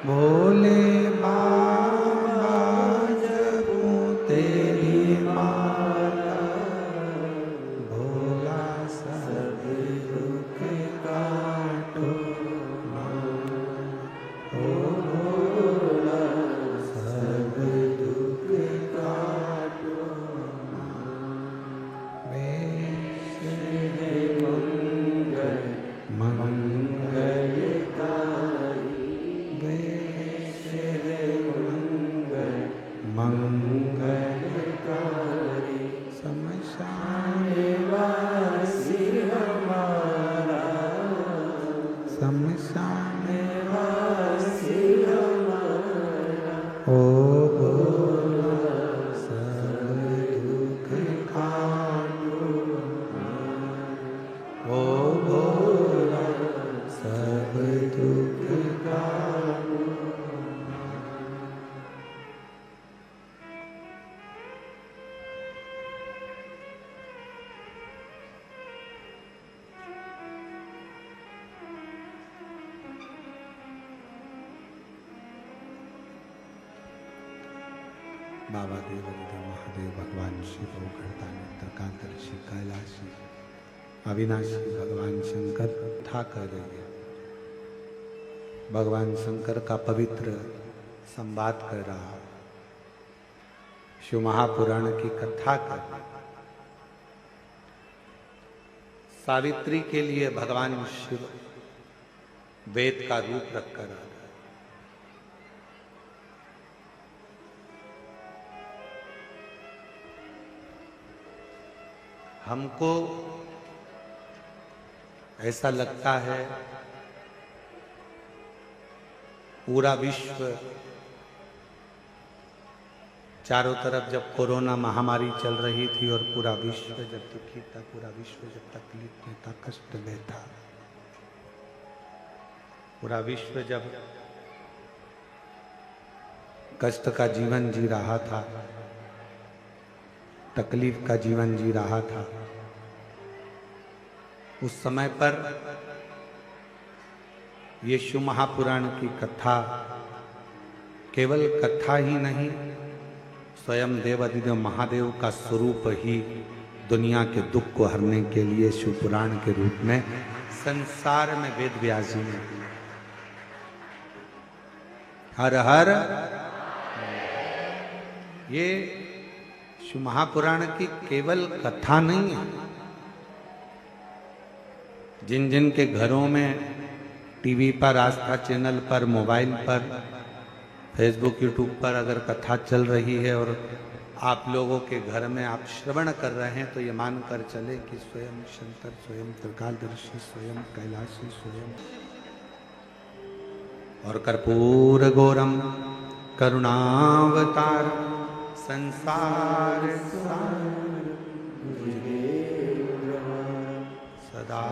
भोले बाबा जपूं तेरी माला, भोला सब दुख काटो हमारा, ओ भोला सब दुख काटो हमारा। वैश है मंगलकारी, वैश है मंगलकारी, शमशान वासी हमारा, शमशान वासी हमारा। ओ भोला सब दुख काटो हमारा, ओ भोला सब दुख काटो हमारा। बाबा देवाधिदेव महादेव भगवान शिव तर्कादर्शी कैलाशी अविनाशी भगवान शंकर था कर रही है। भगवान शंकर का पवित्र संवाद कर रहा है, शिव महापुराण की कथा कर रहा है। सावित्री के लिए भगवान शिव वेद का रूप रखकर आ रहा है। हमको ऐसा लगता है पूरा विश्व चारों तरफ जब कोरोना महामारी चल रही थी और पूरा विश्व जब दुखी था, पूरा विश्व जब तकलीफ में था, कष्ट में था, पूरा विश्व जब कष्ट का जीवन जी रहा था, तकलीफ का जीवन जी रहा था, उस समय पर यीशु महापुराण की कथा केवल कथा ही नहीं, स्वयं देवाधिदेव महादेव का स्वरूप ही दुनिया के दुख को हरने के लिए शिवपुराण के रूप में संसार में वेद व्यास जी ने हर हर ये शिव महापुराण की केवल कथा नहीं है। जिन जिन के घरों में टीवी पर, आस्था चैनल पर, मोबाइल पर, फेसबुक, यूट्यूब पर अगर कथा चल रही है और आप लोगों के घर में आप श्रवण कर रहे हैं, तो ये मानकर चले कि स्वयं शंकर, स्वयं त्रिकालदर्शी, स्वयं कैलाशी, स्वयं और कर्पूर गौरम करुणावतार संसार सदा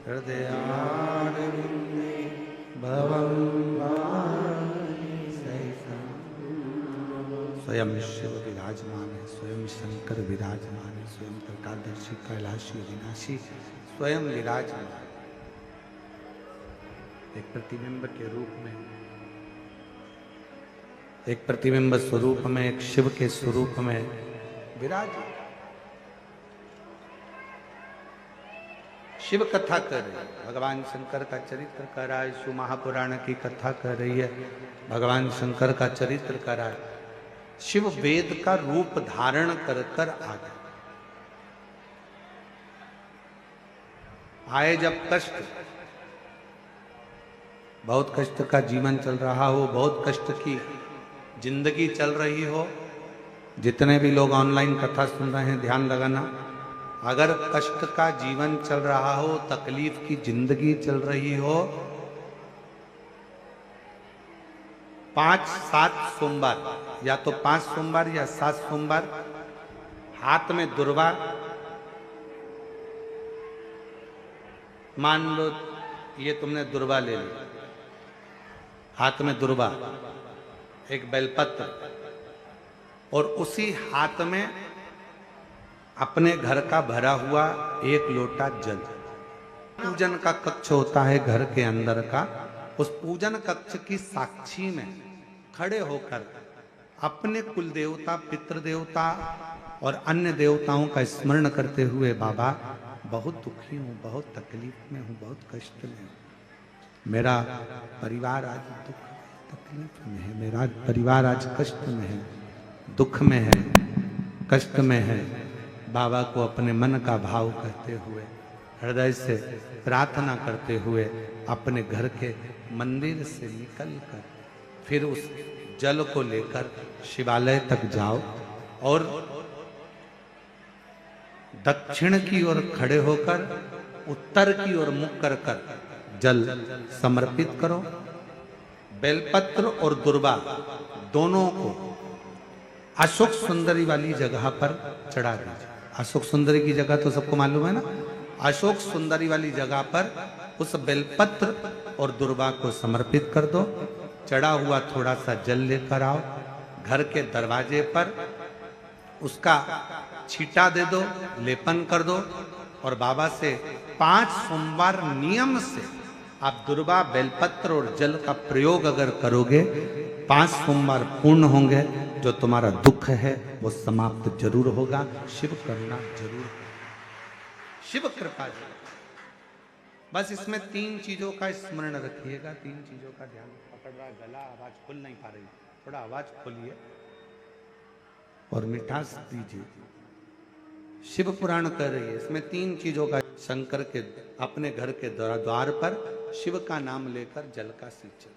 हृदयारविंदे भवं स्वयं शिव विराजमान है, स्वयं शंकर विराजमान है, स्वयं त्रिकालदर्शी, कैलाशी, अविनाशी स्वयं विराजमान है। एक प्रतिबिंब के रूप में, एक प्रतिबिंब स्वरूप में, एक शिव के स्वरूप में विराज। शिव कथा कर रही है, भगवान शंकर का चरित्र कर रहा है, शिव महापुराण की कथा कर रही है, भगवान शंकर का चरित्र कर रहा है। शिव वेद का रूप धारण कर कर आ गए। आए जब कष्ट, बहुत कष्ट का जीवन चल रहा हो, बहुत कष्ट की जिंदगी चल रही हो, जितने भी लोग ऑनलाइन कथा सुन रहे हैं ध्यान लगाना, अगर कष्ट का जीवन चल रहा हो, तकलीफ की जिंदगी चल रही हो, 5-7 सोमवार, या तो 5 सोमवार या 7 सोमवार, हाथ में दुर्वा, मान लो ये तुमने दुर्वा ले ली, हाथ में दुर्वा, एक बेलपत्र, और उसी हाथ में अपने घर का भरा हुआ 1 लोटा जल। पूजन का कक्ष होता है घर के अंदर का, उस पूजन कक्ष की साक्षी में खड़े होकर अपने कुल देवता, पितृ देवता और अन्य देवताओं का स्मरण करते हुए, बाबा बहुत दुखी हूँ, बहुत तकलीफ में हूँ, बहुत कष्ट में हूँ, मेरा परिवार आज दुख तकलीफ में है, मेरा परिवार आज कष्ट में है, दुख में है, कष्ट में है। बाबा को अपने मन का भाव कहते हुए, हृदय से प्रार्थना करते हुए अपने घर के मंदिर से निकलकर फिर उस जल को लेकर शिवालय तक जाओ और दक्षिण की ओर खड़े होकर उत्तर की ओर मुख कर कर जल समर्पित करो। बेलपत्र और दुर्वा दोनों को अशोक सुंदरी वाली जगह पर चढ़ा दीजिए। अशोक सुंदरी की जगह तो सबको मालूम है ना। अशोक सुंदरी वाली जगह पर उस बेलपत्र और दुर्वा को समर्पित कर दो। चढ़ा हुआ थोड़ा सा जल लेकर आओ, घर के दरवाजे पर उसका छींटा दे दो, लेपन कर दो और बाबा से 5 सोमवार नियम से आप दुर्वा, बेलपत्र और जल का प्रयोग अगर करोगे, 5 सोमवार पूर्ण होंगे। जो तुम्हारा दुख है वो समाप्त जरूर होगा। शिव करुणा जरूर, शिव कृपा जरूर। बस इसमें 3 चीजों का स्मरण रखिएगा, 3 चीजों का ध्यान। पकड़ रहा गला, आवाज खुल नहीं पा रही, थोड़ा आवाज खोलिए और मिठास दीजिए। शिव पुराण कर रही है, इसमें 3 चीजों का। शंकर के अपने घर के द्वार पर शिव का नाम लेकर जल का सिंचन,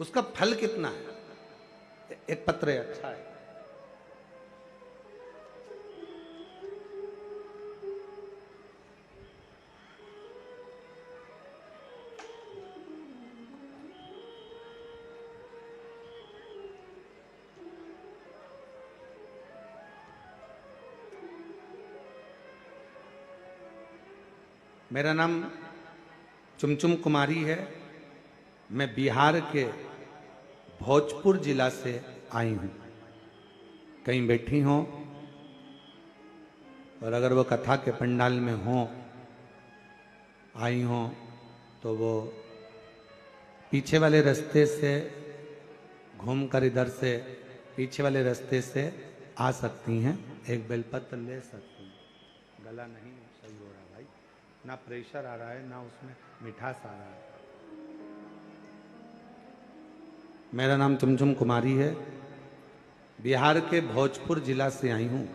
उसका फल कितना है? एक पत्र अच्छा है। मेरा नाम चुमचुम कुमारी है। मैं बिहार के भोजपुर जिला से आई हूँ। कहीं बैठी हों और अगर वो कथा के पंडाल में हों, आई हों, तो वो पीछे वाले रास्ते से घूमकर इधर से पीछे वाले रास्ते से आ सकती हैं। एक बेलपत्र ले सकती हैं। गला नहीं सही हो रहा भाई, ना प्रेशर आ रहा है ना उसमें मिठास आ रहा है। मेरा नाम चुमचुम कुमारी है। बिहार के भोजपुर जिला से आई हूँ।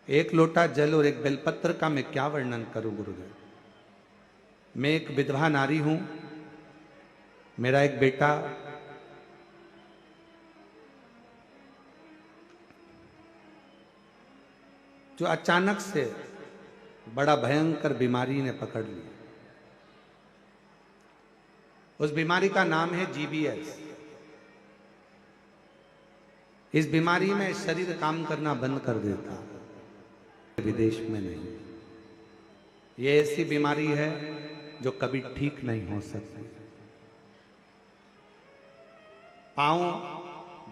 एक लोटा जल और एक बेलपत्र का मैं क्या वर्णन करूं गुरुदेव। मैं एक विधवा नारी हूं। मेरा एक बेटा जो अचानक से बड़ा भयंकर बीमारी ने पकड़ लिया। उस बीमारी का नाम है GBS। इस बीमारी में शरीर काम करना बंद कर देता, विदेश में नहीं। ये ऐसी बीमारी है जो कभी ठीक नहीं हो सकती। पांव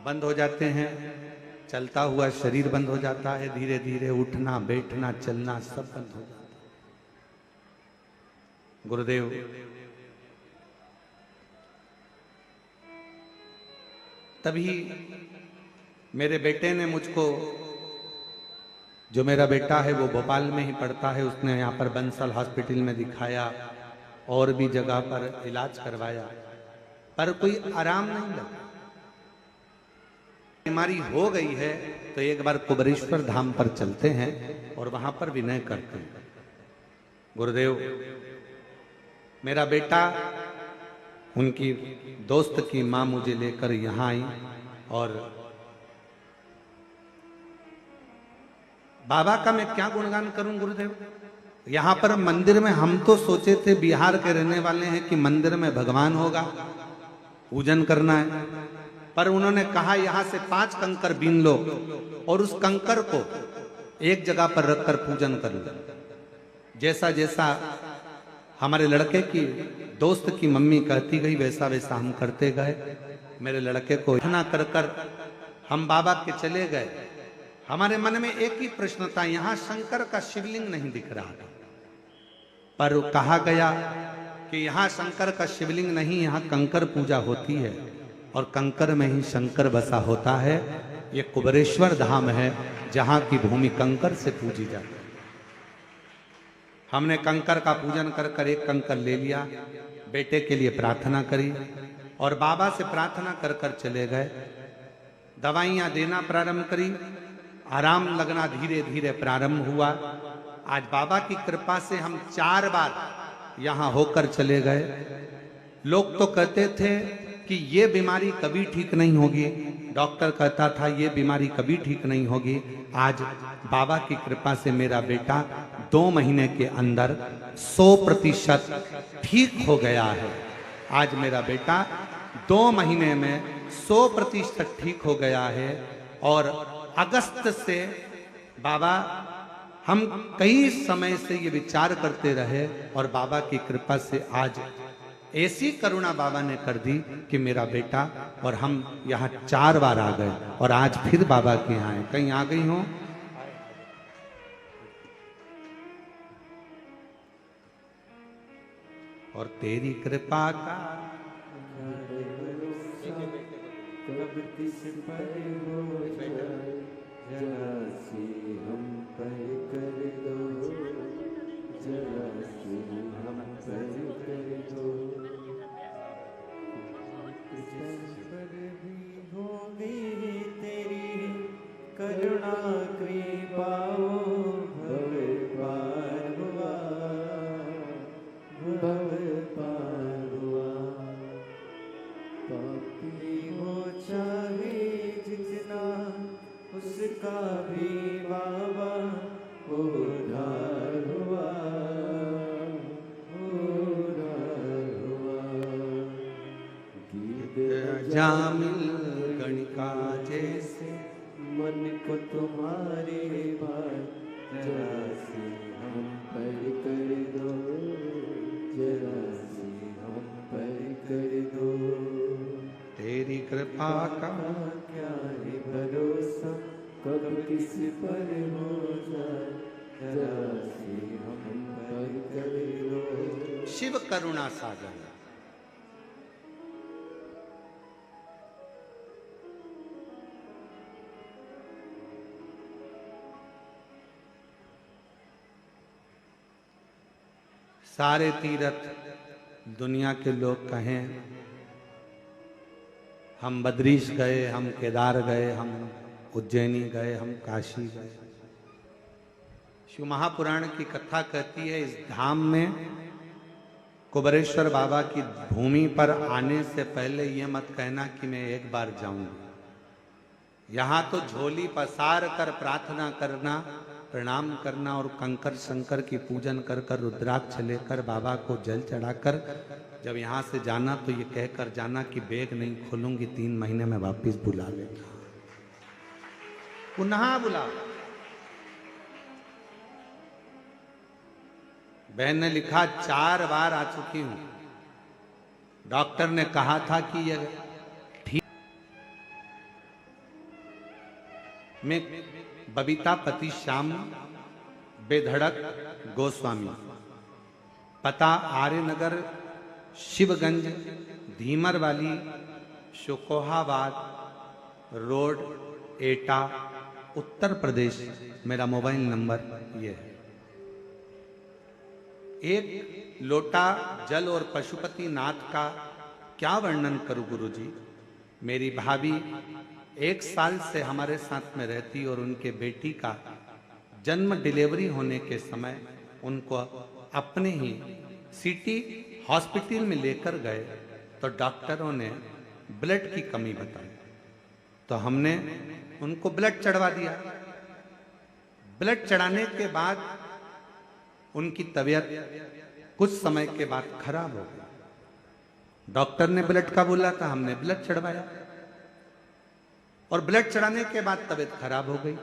बंद हो जाते हैं, चलता हुआ शरीर बंद हो जाता है, धीरे धीरे उठना बैठना चलना सब बंद हो जाता है। गुरुदेव, तभी मेरे बेटे ने मुझको, जो मेरा बेटा है वो भोपाल में ही पढ़ता है, उसने यहाँ पर बंसल हॉस्पिटल में दिखाया और भी जगह पर इलाज करवाया, पर कोई आराम नहीं लगा। बीमारी हो गई है तो एक बार कुबरेश्वर धाम पर चलते हैं और वहां पर विनय करते हैं। गुरुदेव, मेरा बेटा, उनकी दोस्त की मां मुझे लेकर यहाँ आई और बाबा का मैं क्या गुणगान करूं गुरुदेव। यहां पर मंदिर में हम तो सोचे थे, बिहार के रहने वाले हैं, कि मंदिर में भगवान होगा, पूजन करना है, पर उन्होंने कहा यहां से 5 कंकर बीन लो और उस कंकर को एक जगह पर रखकर पूजन कर लो। जैसा जैसा हमारे लड़के की दोस्त की मम्मी कहती गई वैसा वैसा हम करते गए। मेरे लड़के को इतना कर कर हम बाबा के चले गए। हमारे मन में एक ही प्रश्न था, यहां शंकर का शिवलिंग नहीं दिख रहा था, पर कहा गया कि यहां शंकर का शिवलिंग नहीं, यहां कंकर पूजा होती है और कंकर में ही शंकर बसा होता है। ये कुबरेश्वर धाम है जहां की भूमि कंकर से पूजी जाती है। हमने कंकर का पूजन कर कर एक कंकर ले लिया, बेटे के लिए प्रार्थना करी और बाबा से प्रार्थना कर कर चले गए। दवाइयां देना प्रारंभ करी, आराम लगना धीरे धीरे प्रारंभ हुआ। आज बाबा की कृपा से हम 4 बार यहां होकर चले गए। लोग तो कहते थे कि ये बीमारी कभी ठीक नहीं होगी, डॉक्टर कहता था ये बीमारी कभी ठीक नहीं होगी। आज बाबा की कृपा से मेरा बेटा 2 महीने के अंदर 100% ठीक हो गया है। आज मेरा बेटा 2 महीने में 100% ठीक हो गया है। और अगस्त से बाबा, हम कई समय से ये विचार करते रहे और बाबा की कृपा से आज ऐसी करुणा बाबा ने कर दी कि मेरा बेटा और हम यहाँ 4 बार आ गए और आज फिर बाबा के यहाँ आए। कहीं आ गई हो? और तेरी कृपा का कब किस पर हो जाए, जरा सी हम पर कर दो, जरा सी हम पर कर दो। पर भी होगी तेरी करुणा कृपा, भव पार हुआ, भव पार हुआ। पापी हो चाहे जितना, उसका भी बाबा उद्धार हुआ, उद्धार हुआ। गीत जामिल गणिका जैसे मन को तुम्हारे भाई, जरा से हम पर कर दो, जरा सी हम पर कर दो। तेरी कृपा का क्या है भरोसा, कब किस पर हो जाए, जरा सी हम पर कर दो। शिव करुणा सागर। सारे तीर्थ दुनिया के लोग कहें, हम बद्रीश गए, हम केदार गए, हम उज्जैनी गए, हम काशी गए। शिव महापुराण की कथा कहती है, इस धाम में कुबेरेश्वर बाबा की भूमि पर आने से पहले यह मत कहना कि मैं एक बार जाऊंगा। यहां तो झोली पसार कर प्रार्थना करना, प्रणाम करना और कंकर शंकर की पूजन कर कर रुद्राक्ष लेकर बाबा को जल चढ़ाकर जब यहां से जाना तो ये कहकर जाना कि बैग नहीं खोलूंगी, 3 महीने में वापिस बुला लेगा, पुनः बुला। बहन ने लिखा 4 बार आ चुकी हूं, डॉक्टर ने कहा था कि यह ठीक। मैं बबीता पति श्याम बेधड़क गोस्वामी, पता आर्यनगर शिवगंज धीमर वाली शुकोहाबाद रोड एटा उत्तर प्रदेश। मेरा मोबाइल नंबर ये है। एक लोटा जल और पशुपति नाथ का क्या वर्णन करूं गुरुजी। मेरी भाभी 1 साल से हमारे साथ में रहती और उनके बेटी का जन्म डिलीवरी होने के समय उनको अपने ही सिटी हॉस्पिटल में लेकर गए तो डॉक्टरों ने ब्लड की कमी बताई, तो हमने उनको ब्लड चढ़वा दिया। ब्लड चढ़ाने के बाद उनकी तबीयत कुछ समय के बाद खराब हो गई। डॉक्टर ने ब्लड का बोला था, हमने ब्लड चढ़वाया और ब्लड चढ़ाने के बाद तबीयत खराब हो गई।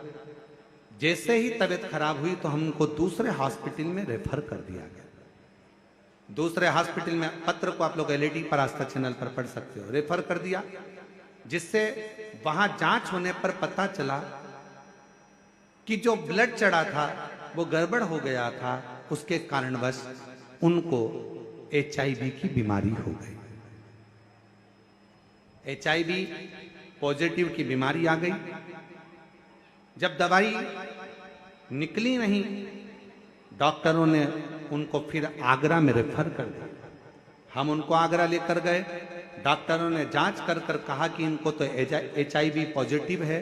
जैसे ही तबीयत खराब हुई तो हमको दूसरे हॉस्पिटल में रेफर कर दिया गया। दूसरे हॉस्पिटल में पत्र को आप लोग एलईडी पर आस्था चैनल पर पढ़ सकते हो, रेफर कर दिया, जिससे वहां जांच होने पर पता चला कि जो ब्लड चढ़ा था वो गड़बड़ हो गया था, उसके कारणवश उनको HIV की बीमारी हो गई। HIV पॉजिटिव की बीमारी आ गई। जब दवाई निकली नहीं, डॉक्टरों ने उनको फिर आगरा में रेफर कर दिया। हम उनको आगरा लेकर गए, डॉक्टरों ने जांच कर कर कहा कि इनको तो HIV पॉजिटिव है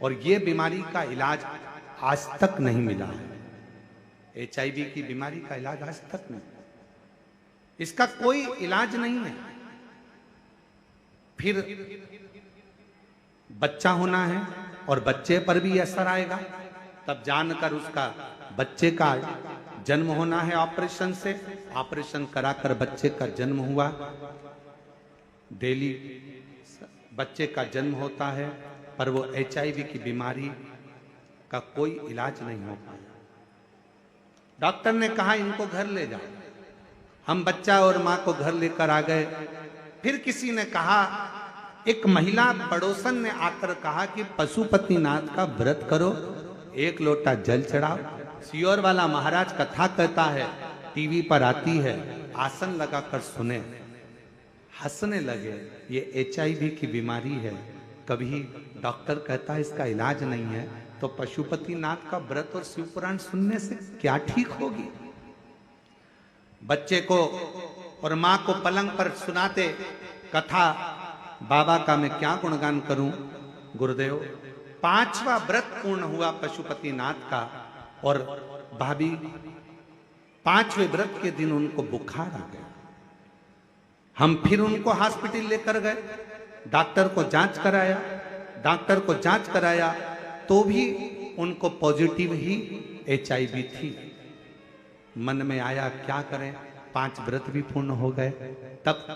और ये बीमारी का इलाज आज तक नहीं मिला है। HIV की बीमारी का इलाज आज तक नहीं, इसका कोई इलाज नहीं है। फिर बच्चा होना है और बच्चे पर भी असर आएगा, तब जानकर उसका बच्चे का जन्म होना है ऑपरेशन से। ऑपरेशन कराकर बच्चे का जन्म हुआ। डेली बच्चे का जन्म होता है पर वो HIV की बीमारी का कोई इलाज नहीं हो पाया। डॉक्टर ने कहा इनको घर ले जाओ। हम बच्चा और मां को घर लेकर आ गए। फिर किसी ने कहा, एक महिला पड़ोसन ने आकर कहा कि पशुपतिनाथ का व्रत करो, 1 लोटा जल चढ़ाओ। सियोर वाला महाराज कथा कहता है, टीवी पर आती है, आसन लगाकर सुने। हंसने लगे, ये HIV की बीमारी है। कभी डॉक्टर कहता है इसका इलाज नहीं है, तो पशुपतिनाथ का व्रत और शिव पुराण सुनने से क्या ठीक होगी। बच्चे को और मां को पलंग पर सुनाते कथा, बाबा का मैं क्या गुणगान करूं गुरुदेव। 5वां व्रत पूर्ण हुआ पशुपतिनाथ का और भाभी 5वें व्रत के दिन उनको बुखार आ गया। हम फिर उनको हॉस्पिटल लेकर गए, डॉक्टर को जांच कराया। डॉक्टर को जांच कराया तो भी उनको पॉजिटिव ही HIV थी। मन में आया क्या करें, 5 व्रत भी पूर्ण हो गए। तब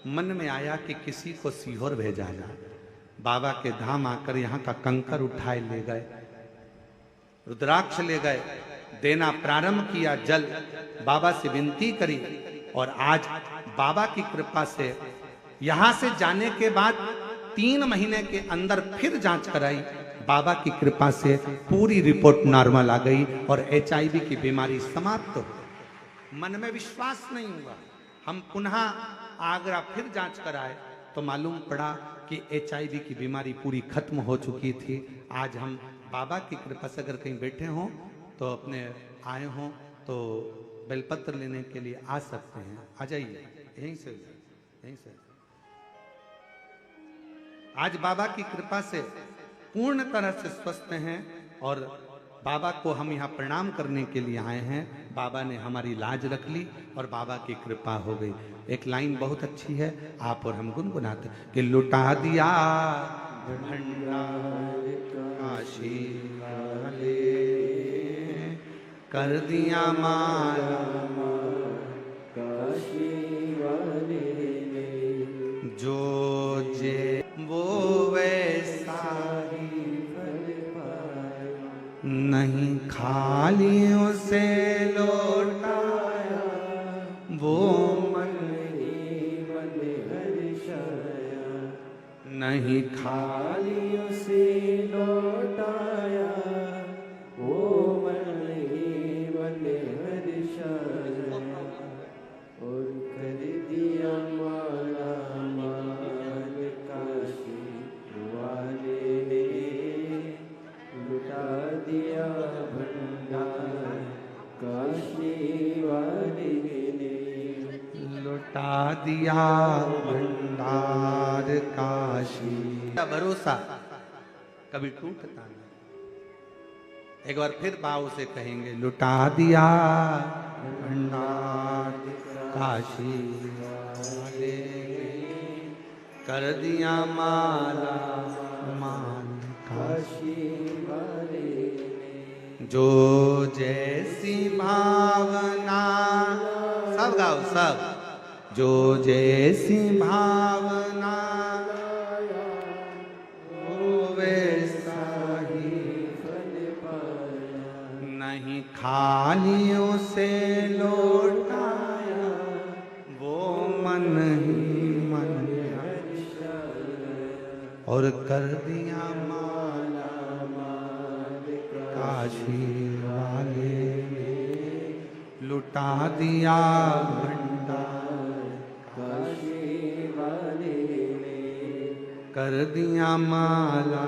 मन में आया कि किसी को सीहोर भेजा जाए। बाबा के धाम आकर यहाँ का कंकर उठाए ले गए, रुद्राक्ष ले गए देना प्रारंभ किया, जल बाबा से विनती करी और आज बाबा की कृपा से यहां से जाने के बाद 3 महीने के अंदर फिर जांच कराई। बाबा की कृपा से पूरी रिपोर्ट नॉर्मल आ गई और HIV की बीमारी समाप्त हो गई। मन में विश्वास नहीं हुआ। हम पुनः आगरा फिर जांच कराए तो मालूम पड़ा कि HIV की बीमारी पूरी खत्म हो चुकी थी। आज हम बाबा की कृपा से अगर कहीं बैठे हों तो अपने आए हों तो बेलपत्र लेने के लिए आ सकते हैं। आ जाइए, यहीं से। आज बाबा की कृपा से पूर्ण तरह से स्वस्थ हैं और बाबा को हम यहाँ प्रणाम करने के लिए आए हैं। बाबा ने हमारी लाज रख ली और बाबा की कृपा हो गई। एक लाइन बहुत अच्छी है, आप और हम गुनगुनाते कि लुटा दिया भंडार काशी वाले, कर दिया माला काशी वाले ने, जो जे वो वैसा ही फल पाया, नहीं खाली उसे लौटाया, वो मन ही मन हर्षाया, नहीं खाली उसे लौटाया, वो मन ही मन हर्षाया, और कर दिया माला माल काशी वाले ने, लुटा दिया भंडार काशी वाले ने, लुटा दिया भंडार काशी। भरोसा कभी टूटता नहीं। एक बार फिर भाव से कहेंगे, लुटा दिया भंडार काशी वाले, कर दिया माला मान काशी वाले जो जैसी भावना, सब गाओ सब, जो जैसी भावना वो वैसा ही फल पाया, नहीं खाली उसे लौटाया, वो मन ही मन और कर दिया माला काशी वाले ने, लुटा दिया भंडार काशी वाले ने, कर दिया माला।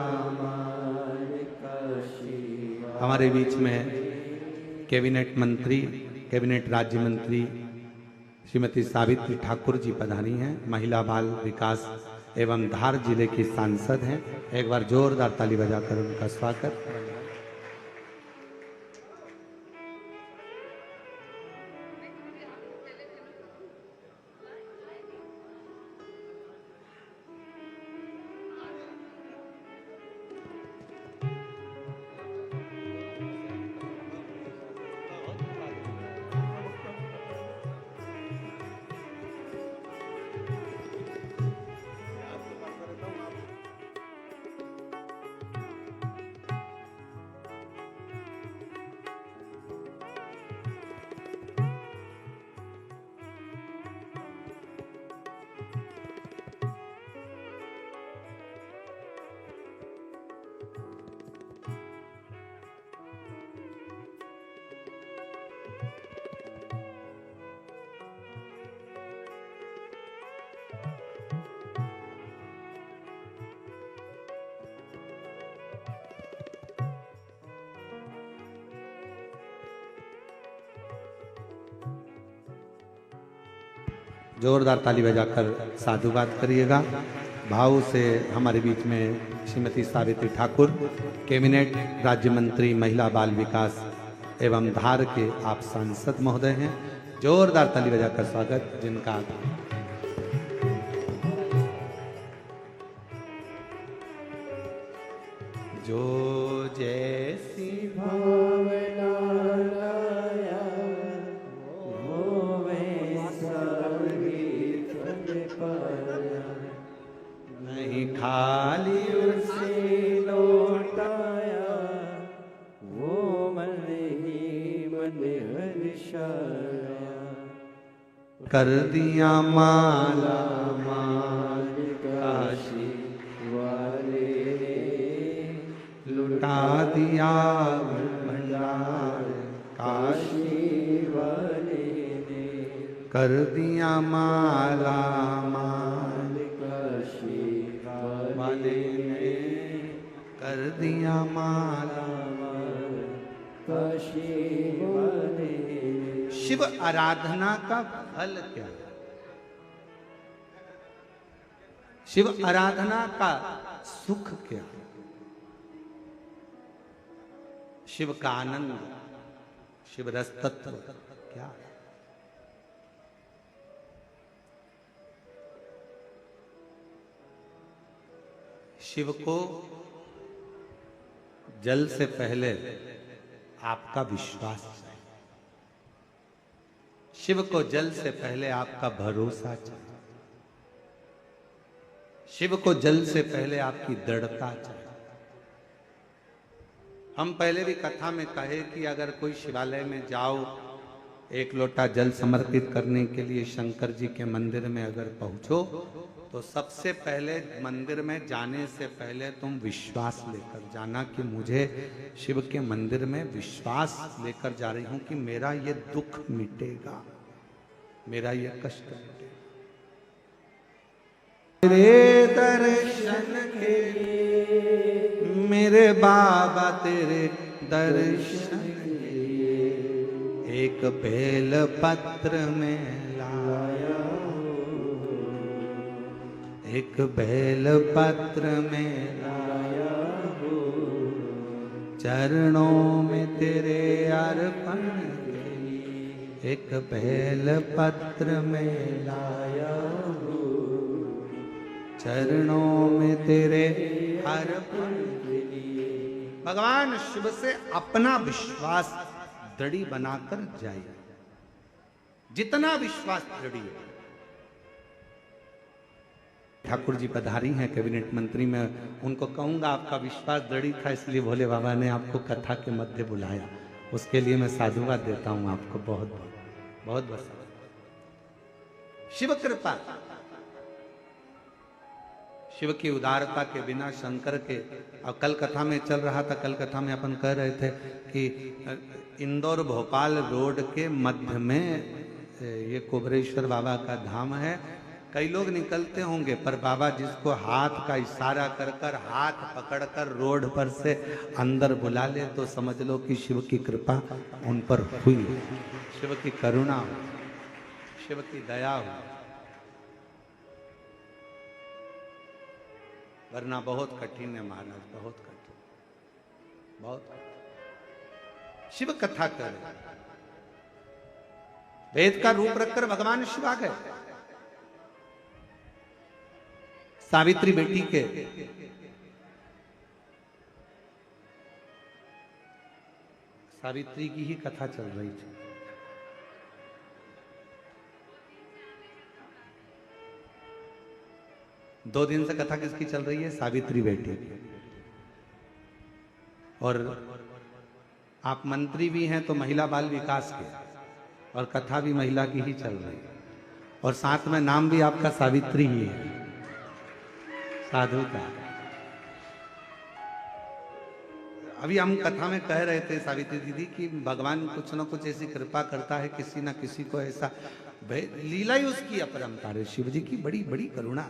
काशी हमारे बीच में कैबिनेट मंत्री, कैबिनेट राज्य मंत्री श्रीमती सावित्री ठाकुर जी पधारी हैं। महिला बाल विकास एवं धार जिले की सांसद हैं। एक बार जोरदार ताली बजाकर उनका स्वागत। जोरदार ताली बजाकर साधुवाद करिएगा। भाव से हमारे बीच में श्रीमती सावित्री ठाकुर, कैबिनेट राज्य मंत्री महिला बाल विकास एवं धार के आप सांसद महोदय हैं। जोरदार ताली बजाकर स्वागत जिनका। जो जैसी भावना लाया, वो वैसा ही फल पाया, नहीं खाली उसे लौटाया, वो मन ही कर दिया माला माल काशी वाले लुटा दिया भंडार काशी वाले ने कर दिया माला माल काशी वाले ने कर दिया माला काशी वाले ने। शिव आराधना का फल क्या है? शिव आराधना का सुख क्या है? शिव का आनंद, शिव रस तत्व क्या है? शिव को जल से पहले आपका विश्वास चाहिए। शिव को जल से पहले आपका भरोसा चाहिए। शिव को जल से पहले आपकी दृढ़ता चाहिए। हम पहले भी कथा में कहे कि अगर कोई शिवालय में जाओ, एक लोटा जल समर्पित करने के लिए शंकर जी के मंदिर में अगर पहुंचो, तो सबसे पहले मंदिर में जाने से पहले तुम विश्वास लेकर जाना कि मुझे शिव के मंदिर में विश्वास लेकर जा रही हूं कि मेरा ये दुख मिटेगा, मेरा ये कष्ट मिटेगा। तेरे दर्शन के लिए मेरे बाबा, तेरे दर्शन के लिए एक बेल पत्र में लाया, एक बेल पत्र में लाया हो, चरणों में तेरे अर्पण के लिए एक बेल पत्र में लाया हो, चरणों में तेरे अर्पण के लिए। भगवान शिव से अपना विश्वास दृढ़ बनाकर जाइए। जितना विश्वास दृढ़ है। ठाकुर जी पधारी हैं कैबिनेट मंत्री में, उनको कहूंगा आपका विश्वास दृढ़ था इसलिए भोले बाबा ने आपको कथा के मध्य बुलाया, उसके लिए मैं साधुवाद देता हूं आपको। बहुत बहुत बहुत बहुत शिव कृपा, शिव की उदारता के बिना शंकर के। और कल कथा में चल रहा था, कल कथा में अपन कह रहे थे कि इंदौर भोपाल रोड के मध्य में ये कुबरेश्वर बाबा का धाम है। कई लोग निकलते होंगे, पर बाबा जिसको हाथ का इशारा कर कर, हाथ पकड़कर रोड पर से अंदर बुला ले, तो समझ लो कि शिव की कृपा उन पर हुई, शिव की करुणा हो, शिव की दया हो। वरना बहुत कठिन है महाराज, बहुत कठिन, बहुत। शिव कथा कर, वेद का रूप रखकर भगवान शिव आ गए। सावित्री बेटी के सावित्री की ही कथा चल रही थी। दो दिन से कथा किसकी चल रही है? सावित्री बेटी की। और आप मंत्री भी हैं तो महिला बाल विकास के, और कथा भी महिला की ही चल रही है, और साथ में नाम भी आपका सावित्री ही है, साधु का। अभी हम कथा में कह रहे थे सावित्री दीदी कि भगवान कुछ ना कुछ ऐसी कृपा करता है, किसी ना किसी को ऐसा, लीला ही उसकी अपरंपार है, शिव जी की बड़ी बड़ी करुणा।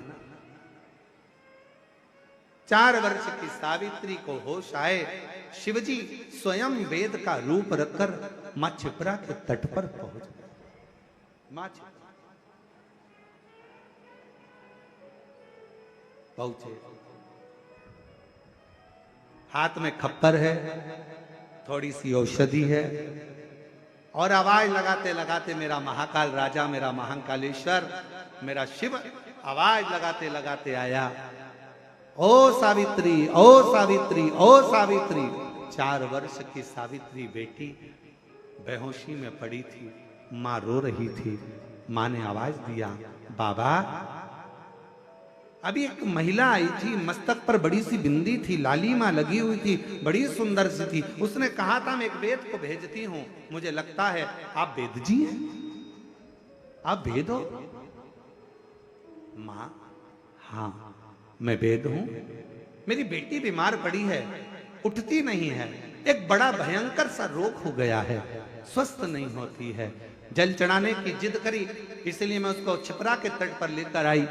4 वर्ष की सावित्री को होश आए, शिवजी स्वयं वेद का रूप रखकर मां छिपरा के तट पर पहुंच गए। मां पहुंचे, हाथ में खप्पर है, थोड़ी सी औषधि है, और आवाज लगाते लगाते मेरा महाकाल राजा, मेरा महाकालेश्वर, मेरा शिव आवाज लगाते लगाते आया, ओ सावित्री, ओ सावित्री, ओ सावित्री। 4 वर्ष की सावित्री बेटी बेहोशी में पड़ी थी, मां रो रही थी। मां ने आवाज दिया, बाबा। अभी एक महिला आई थी, मस्तक पर बड़ी सी बिंदी थी, लालिमा लगी हुई थी, बड़ी सुंदर सी थी। उसने कहा था मैं एक वेद को भेजती हूं, मुझे लगता है आप वेद जी हैं। आप वेद हो? मां, हाँ मैं वेद हूं। मेरी बेटी बीमार पड़ी है, उठती नहीं है, एक बड़ा भयंकर सा रोग हो गया है, स्वस्थ नहीं होती है। जल चढ़ाने की जिद करी, इसलिए मैं उसको छिपरा के तट पर लेकर आई,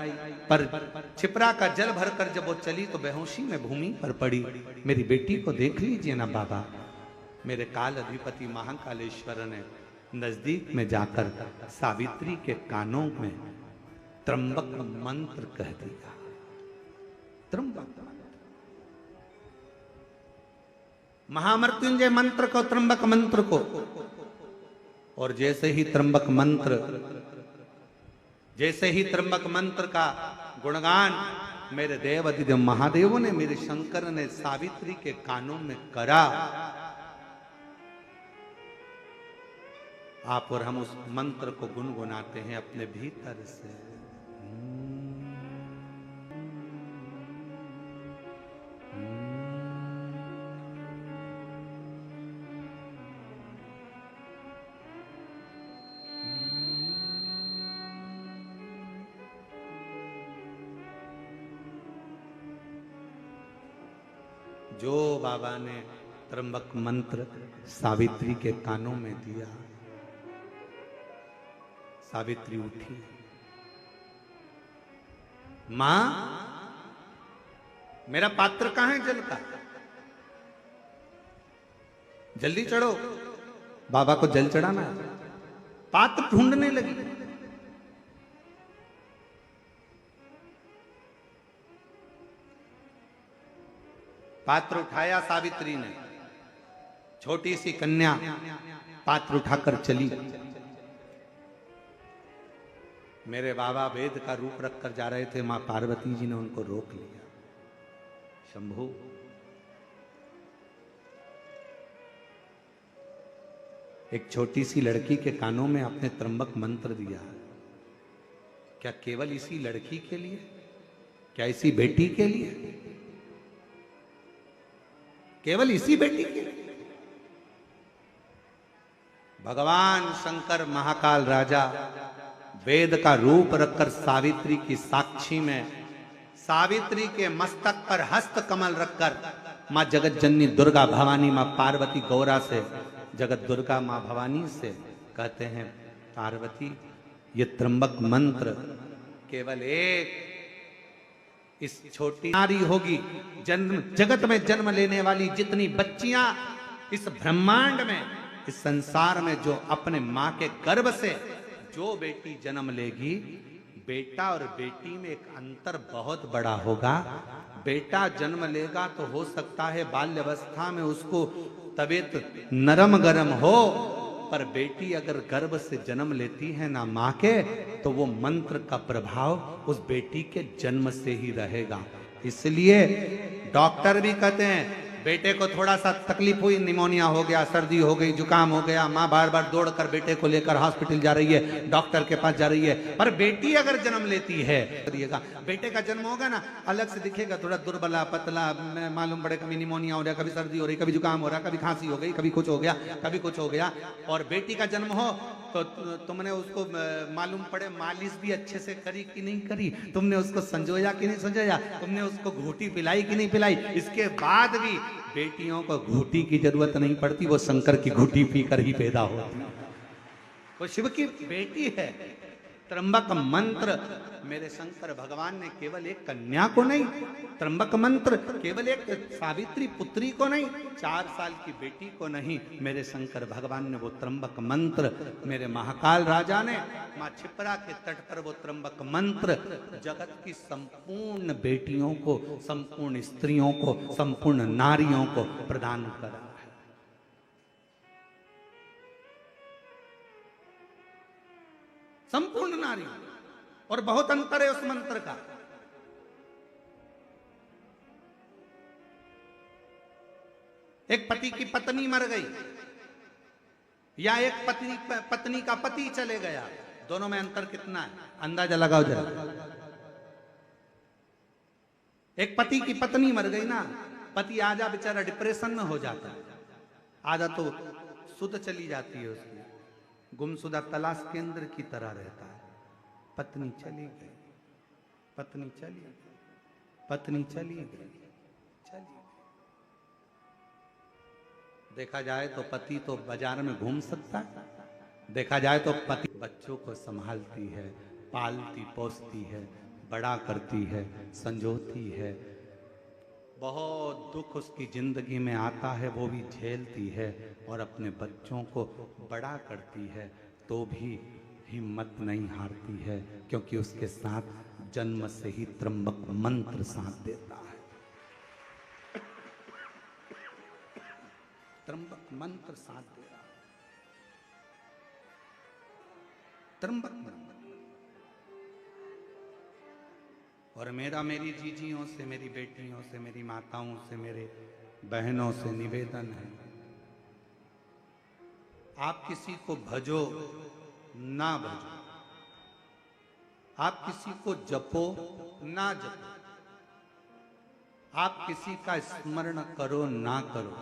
पर छिपरा का जल भरकर जब वो चली तो बेहोशी में भूमि पर पड़ी। मेरी बेटी को देख लीजिए ना बाबा। मेरे काल अधिपति महाकालेश्वर ने नजदीक में जाकर सावित्री के कानों में त्र्यंबक मंत्र कह दिया। त्र्यंबक महामृत्युंजय मंत्र को, त्र्यंबक मंत्र को, और जैसे ही त्र्यंबक मंत्र का गुणगान मेरे देव अधिदेव महादेवों ने, मेरे शंकर ने सावित्री के कानों में करा, आप और हम उस मंत्र को गुनगुनाते हैं अपने भीतर से। जो बाबा ने त्र्यंबक मंत्र सावित्री के कानों में दिया, सावित्री उठी। मां, मेरा पात्र कहां है जल का? जल्दी चढ़ो, बाबा को जल चढ़ाना है। पात्र ढूंढने लगी। पात्र उठाया सावित्री ने, छोटी सी कन्या पात्र उठाकर चली। मेरे बाबा वेद का रूप रखकर जा रहे थे, मां पार्वती जी ने उनको रोक लिया। शंभु, एक छोटी सी लड़की के कानों में आपने त्र्यंबक मंत्र दिया, क्या केवल इसी लड़की के लिए? क्या इसी बेटी के लिए? केवल इसी बेटी के लिए? भगवान शंकर महाकाल राजा वेद का रूप रखकर सावित्री की साक्षी में, सावित्री के मस्तक पर हस्त कमल रखकर मां जगत जननी दुर्गा भवानी, मां पार्वती गौरा से, जगत दुर्गा मां भवानी से कहते हैं, पार्वती ये त्र्यंबक मंत्र केवल एक इस छोटी नारी होगी, जन्म जगत में जन्म लेने वाली जितनी बच्चियां इस ब्रह्मांड में, इस संसार में, जो अपने मां के गर्भ से जो बेटी जन्म लेगी, बेटा और बेटी में एक अंतर बहुत बड़ा होगा। बेटा जन्म लेगा तो हो सकता है बाल्यावस्था में उसको तबीयत नरम गरम हो, पर बेटी अगर गर्भ से जन्म लेती है ना मां के, तो वो मंत्र का प्रभाव उस बेटी के जन्म से ही रहेगा। इसलिए डॉक्टर भी कहते हैं, बेटे को थोड़ा सा तकलीफ हुई, निमोनिया हो गया, सर्दी हो गई, जुकाम हो गया, माँ बार बार दौड़कर बेटे को लेकर हॉस्पिटल जा रही है, डॉक्टर के पास जा रही है, पर बेटी अगर जन्म लेती है, करिएगा, बेटे का जन्म होगा ना, अलग से दिखेगा, थोड़ा दुर्बला पतला, मालूम पड़े कभी निमोनिया हो रहा, कभी सर्दी हो रही, कभी जुकाम हो रहा, कभी खांसी हो गई, कभी कुछ हो गया, कभी कुछ हो गया। और बेटी का जन्म हो तो तुमने उसको मालूम पड़े मालिश भी अच्छे से करी कि नहीं करी, तुमने उसको संजोया कि नहीं संजोया, तुमने उसको घूटी पिलाई कि नहीं पिलाई। इसके बाद भी बेटियों को घूटी की जरूरत नहीं पड़ती, वो शंकर की घूटी पीकर ही पैदा होती है। वो शिव की बेटी है। त्र्यंबक मंत्र मेरे शंकर भगवान ने केवल एक कन्या को नहीं, त्र्यंबक मंत्र केवल एक सावित्री पुत्री को नहीं, 4 साल की बेटी को नहीं, मेरे शंकर भगवान ने वो त्र्यंबक मंत्र, मेरे महाकाल राजा ने मां छिपरा के तट पर वो त्र्यंबक मंत्र जगत की संपूर्ण बेटियों को, संपूर्ण स्त्रियों को, संपूर्ण नारियों को प्रदान करा। संपूर्ण नारी, और बहुत अंतर है उस मंत्र का। एक पति की पत्नी मर गई या एक पत्नी का पति चले गया, दोनों में अंतर कितना है, अंदाजा लगाओ जरा। एक पति की पत्नी मर गई ना, पति आजा बेचारा डिप्रेशन में हो जाता है, आजा तो सुध चली जाती है उसकी, गुमशुदा तलाश केंद्र की तरह रहता है। पत्नी चली गई, पत्नी चली गई, पत्नी चली गई, चली गई। देखा जाए तो पति तो बाजार में घूम सकता है, देखा जाए तो पति बच्चों को संभालती है, पालती पोसती है, बड़ा करती है, संजोती है। बहुत दुख उसकी जिंदगी में आता है, वो भी झेलती है और अपने बच्चों को बड़ा करती है, तो भी हिम्मत नहीं हारती है, क्योंकि उसके साथ जन्म से ही त्र्यंबक मंत्र साथ देता है। त्र्यंबक मंत्र साथ दे रहा है, त्र्यंबक मंत्र। और मेरा मेरी जीजियों से, मेरी बेटियों से, मेरी माताओं से, मेरे बहनों से निवेदन है, आप किसी को भजो ना भजो, आप किसी को जपो ना जपो, आप किसी का स्मरण करो ना करो,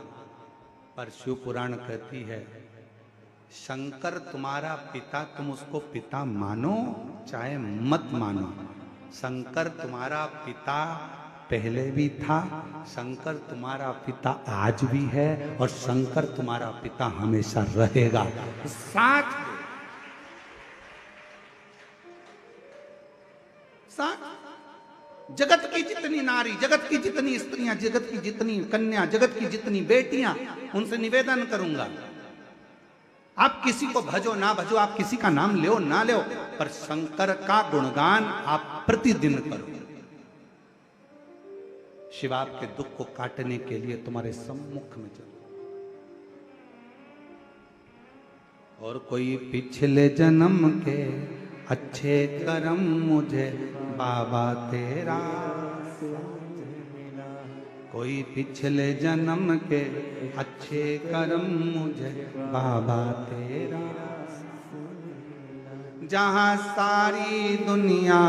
पर शिव पुराण कहती है शंकर तुम्हारा पिता, तुम उसको पिता मानो चाहे मत मानो। शंकर तुम्हारा पिता पहले भी था, शंकर तुम्हारा पिता आज भी है, और शंकर तुम्हारा पिता हमेशा रहेगा। साथ जगत की जितनी नारी, जगत की जितनी स्त्रियां, जगत की जितनी कन्या, जगत की जितनी बेटियां, उनसे निवेदन करूंगा, आप किसी को भजो ना भजो, आप किसी का नाम लो ना लो, पर शंकर का गुणगान आप प्रतिदिन करो। शिव आपके दुख को काटने के लिए तुम्हारे सम्मुख में चलो। और कोई पिछले जन्म के अच्छे कर्म मुझे बाबा तेरा, कोई पिछले जन्म के अच्छे कर्म मुझे बाबा तेरा, जहां सारी दुनिया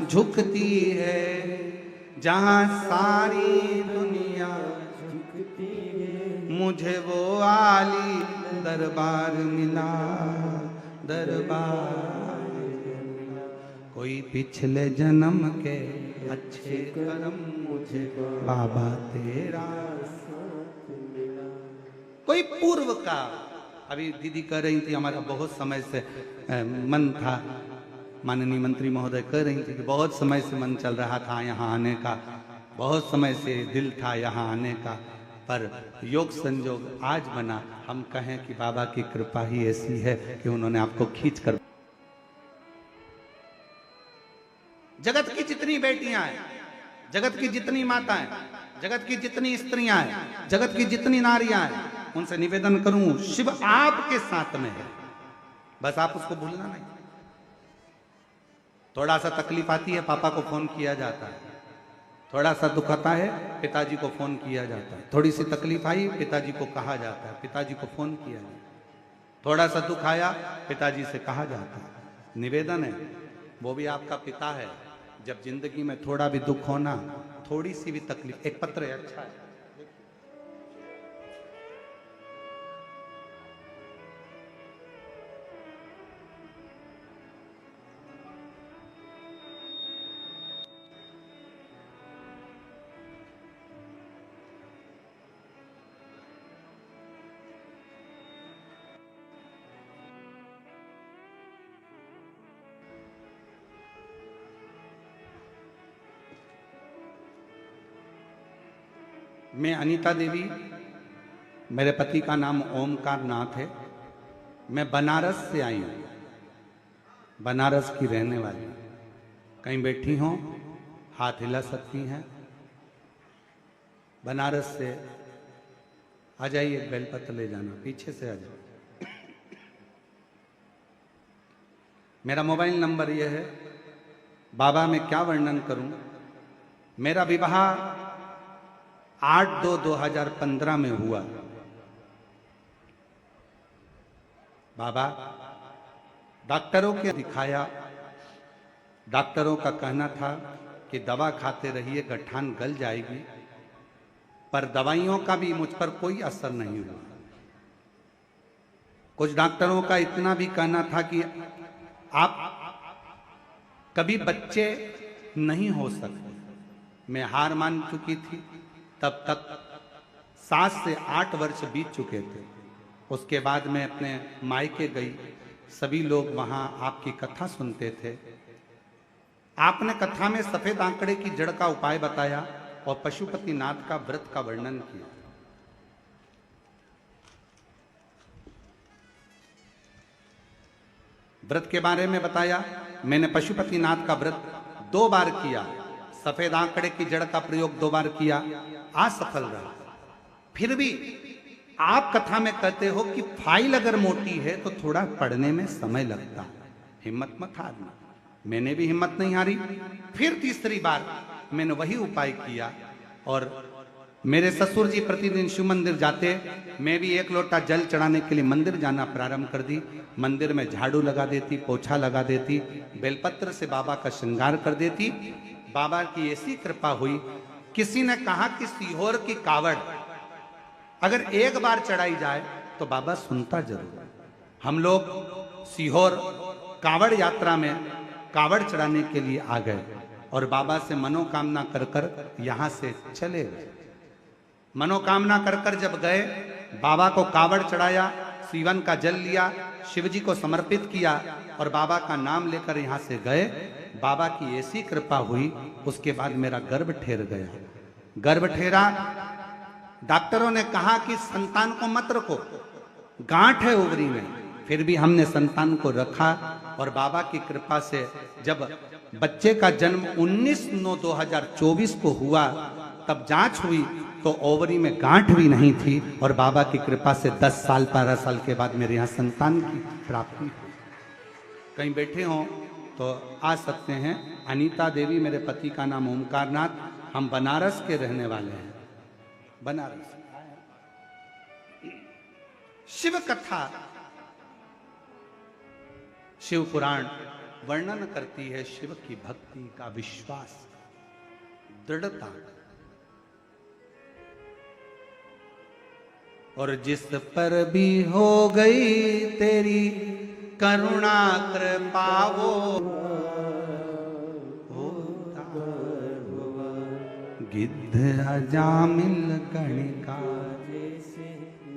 झुकती है, जहां सारी दुनिया झुकती है, मुझे वो आली दरबार मिला, दरबार। कोई पिछले जन्म के अच्छे कर्म मुझे बाबा तेरा मिला। कोई पूर्व का, अभी दीदी कह रही थी हमारा बहुत समय से मन था, माननीय मंत्री महोदय कह रही थी कि बहुत समय से मन चल रहा था यहाँ आने का, बहुत समय से दिल था यहाँ आने का, पर योग संयोग आज बना। हम कहें कि बाबा की कृपा ही ऐसी है कि उन्होंने आपको खींच कर। जगत की जितनी बेटियां हैं, जगत की जितनी माताएं, जगत की जितनी स्त्रियां हैं, जगत की जितनी नारियां हैं, उनसे निवेदन करूं शिव आपके साथ में है, बस आप उसको भूलना नहीं। थोड़ा सा तकलीफ आती है, पापा को फोन किया जाता है, थोड़ा सा दुख आता है, पिताजी को फोन किया जाता है, थोड़ी सी तकलीफ आई, पिताजी को कहा जाता है, पिताजी को फोन किया जाता है, थोड़ा सा दुख आया, पिताजी से कहा जाता है। निवेदन है, वो भी आपका पिता है। जब जिंदगी में थोड़ा भी दुख होना, थोड़ी सी भी तकलीफ, एक पत्र है, अच्छा है, मैं अनीता देवी, मेरे पति का नाम ओमकार नाथ है, मैं बनारस से आई हूँ, बनारस की रहने वाली। कहीं बैठी हो, हाथ हिला सकती हैं। बनारस से आ जाइए, बेलपत्र ले जाना, पीछे से आ जाओ। मेरा मोबाइल नंबर यह है, बाबा मैं क्या वर्णन करूं। मेरा विवाह 8/2/2015 में हुआ। बाबा डॉक्टरों के दिखाया, डॉक्टरों का कहना था कि दवा खाते रहिए, गठान गल जाएगी, पर दवाइयों का भी मुझ पर कोई असर नहीं हुआ। कुछ डॉक्टरों का इतना भी कहना था कि आप कभी बच्चे नहीं हो सकते। मैं हार मान चुकी थी, तब तक 7 से 8 वर्ष बीत चुके थे। उसके बाद मैं अपने मायके गई, सभी लोग वहां आपकी कथा सुनते थे। आपने कथा में सफेद आंकड़े की जड़ का उपाय बताया और पशुपतिनाथ का व्रत का वर्णन किया। व्रत के बारे में बताया। मैंने पशुपतिनाथ का व्रत 2 बार किया, सफेद आंकड़े की जड़ का प्रयोग 2 बार किया, असफल रहा। फिर भी आप कथा में कहते हो कि फाइल अगर मोटी है तो थोड़ा पढ़ने में समय लगता है, हिम्मत मत हारना। मैंने भी हिम्मत नहीं हारी। फिर तीसरी बार मैंने वही उपाय किया और मेरे ससुर जी प्रतिदिन शिव मंदिर जाते, मैं भी 1 लोटा जल चढ़ाने के लिए मंदिर जाना प्रारंभ कर दी। मंदिर में झाड़ू लगा देती, पोछा लगा देती, बेलपत्र से बाबा का श्रृंगार कर देती। बाबा की ऐसी कृपा हुई, किसी ने कहा कि सीहोर की कावड़ अगर 1 बार चढ़ाई जाए तो बाबा सुनता जरूर। हम लोग सीहोर कावड़ यात्रा में कावड़ चढ़ाने के लिए आ गए और बाबा से मनोकामना कर कर यहां से चले गए। मनोकामना कर कर जब गए, बाबा को कावड़ चढ़ाया, सीवन का जल लिया, शिव जी को समर्पित किया और बाबा का नाम लेकर यहां से गए। बाबा की ऐसी कृपा हुई, उसके बाद मेरा गर्भ ठहर गया। गर्भ ठहरा, डॉक्टरों ने कहा कि संतान को मत रखो, गांठ है ओवरी में। फिर भी हमने संतान को रखा और बाबा की कृपा से जब बच्चे का जन्म 19/9/2024 को हुआ, तब जांच हुई तो ओवरी में गांठ भी नहीं थी और बाबा की कृपा से 10 साल 12 साल के बाद मेरे यहाँ संतान की प्राप्ति हुई। कहीं बैठे हों तो आ सकते हैं। अनीता देवी, मेरे पति का नाम ओमकारनाथ, हम बनारस के रहने वाले हैं। बनारस शिव कथा, शिव पुराण वर्णन करती है शिव की भक्ति का, विश्वास, दृढ़ता। और जिस पर भी हो गई तेरी करुणा कृपा वो होता हुआ गिद्ध अजामिल गणिका। जैसे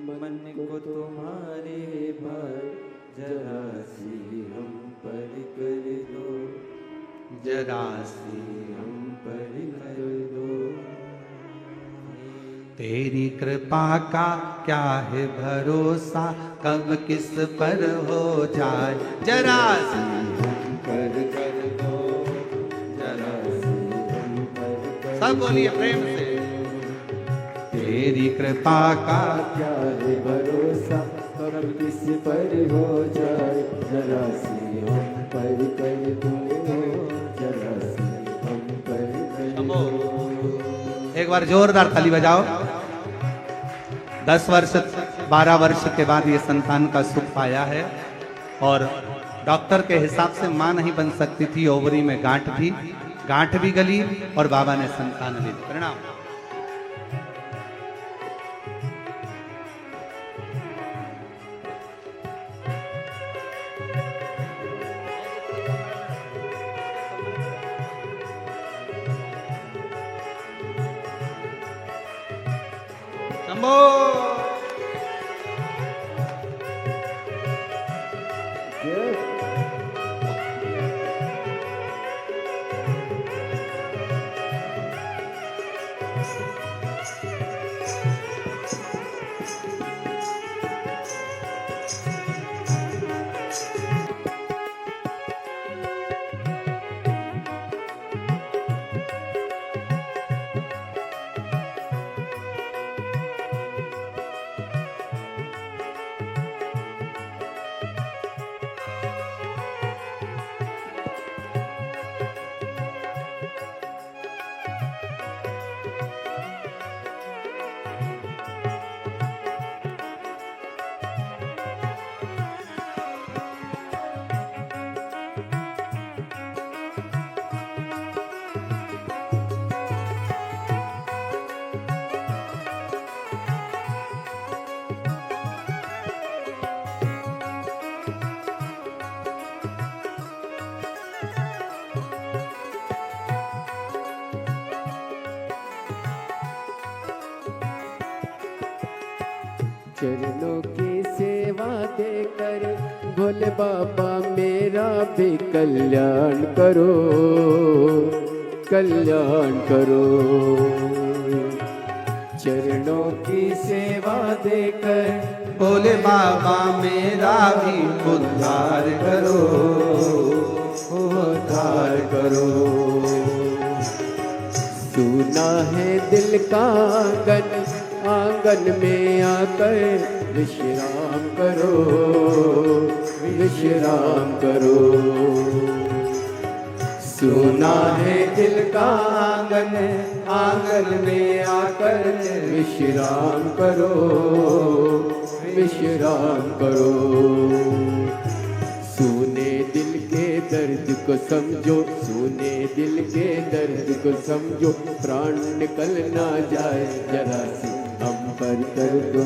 मन को तुम्हारे भार, जरा सी हम पर कर दो, जरा सी हम पर कर दो। तेरी कृपा का क्या है भरोसा, कब किस पर हो जाए, जरा सी हम पर कर दो, जरा सी हम पर कर। सब बोलिए प्रेम से। तेरी कृपा का क्या है भरोसा, कब किस पर हो जाए, जरा सी हम पर कर दो, जरा सी हम पर कर दो। एक बार जोरदार ताली बजाओ। 10 वर्ष 12 वर्ष के बाद ये संतान का सुख पाया है और डॉक्टर के हिसाब से मां नहीं बन सकती थी, ओवरी में गांठ थी, गांठ भी गली और बाबा ने संतान दी। प्रणाम। शंभो। चरणों की सेवा देकर भोले बाबा मेरा भी कल्याण करो, कल्याण करो। चरणों की सेवा देकर भोले बाबा मेरा भी उद्धार करो, उद्धार करो। सुना है दिल का आंगन, आंगन में आकर विश्राम करो, विश्राम करो। सुना है दिल का आंगन, आंगन में आकर विश्राम करो, विश्राम करो। सुने दिल के दर्द को समझो, सुने दिल के दर्द को समझो। प्राण निकल ना जाए जरा सी हम पर कर दो,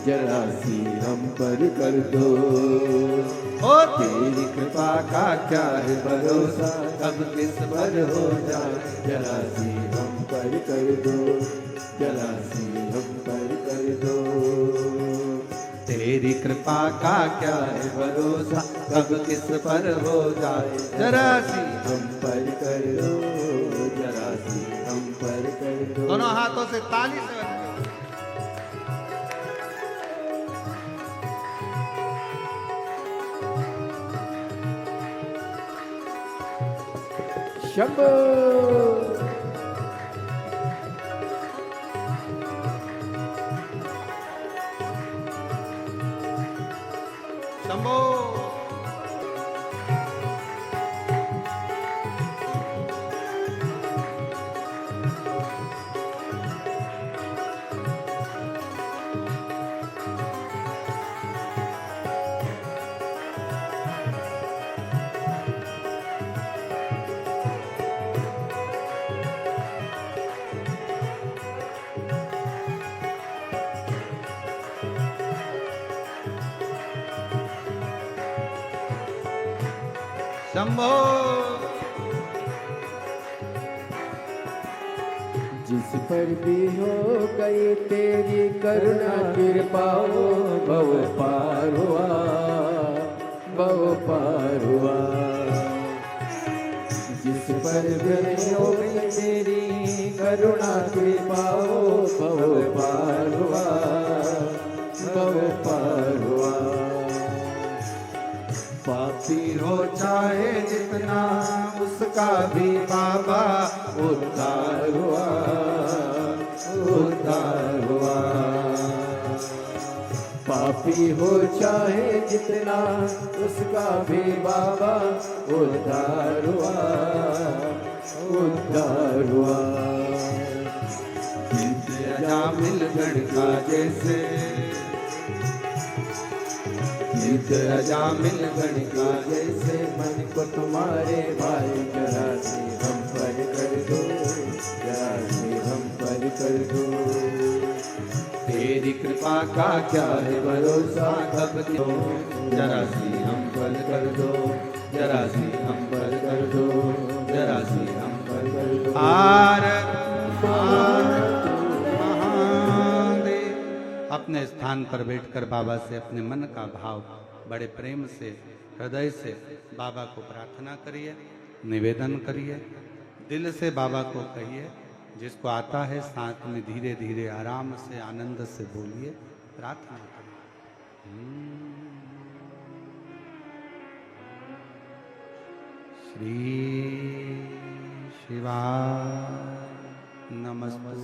जरा सी हम पर कर दो। ओ तेरी कृपा का क्या है भरोसा, कब किस पर हो जाए। जरा सी हम पर कर दो, जरा सी हम पर कर दो। तेरी कृपा का क्या है भरोसा, कब किस पर हो जाए। जरा सी हम पर कर दो, जरा सी हम पर कर दो। दोनों हाथों से ताली से शंभो। शंभो। शंभो। जिस पर भी हो गई तेरी करुणा कृपा, हो भव पार हुआ, भव पार हुआ। जिस पर भी हो गई तेरी करुणा कृपा, हो भव पार हुआ, भव पार हुआ। पापी हो चाहे जितना, उसका भी बाबा उद्धार हुआ, उद्धार हुआ। पापी हो चाहे जितना, उसका भी बाबा उद्धार हुआ, उद्धार हुआ। अजामिल गण का जैसे, अजामिल गण का जैसे मन को तुम्हारे भाई। जरा से हम पर कर दो, जरा से हम पर कर दो। तेरी कृपा का क्या है भरोसा, कब दो। जरा सी हम पर कर दो, जरा सी हम पर कर दो, जरा सी हम पर कर दो। आर अपने स्थान पर बैठकर बाबा से अपने मन का भाव बड़े प्रेम से, हृदय से बाबा को प्रार्थना करिए, निवेदन करिए, दिल से बाबा को कहिए। जिसको आता है साथ में धीरे धीरे आराम से आनंद से बोलिए, प्रार्थना करिए। श्री शिवाय नमस्तुभ्यं,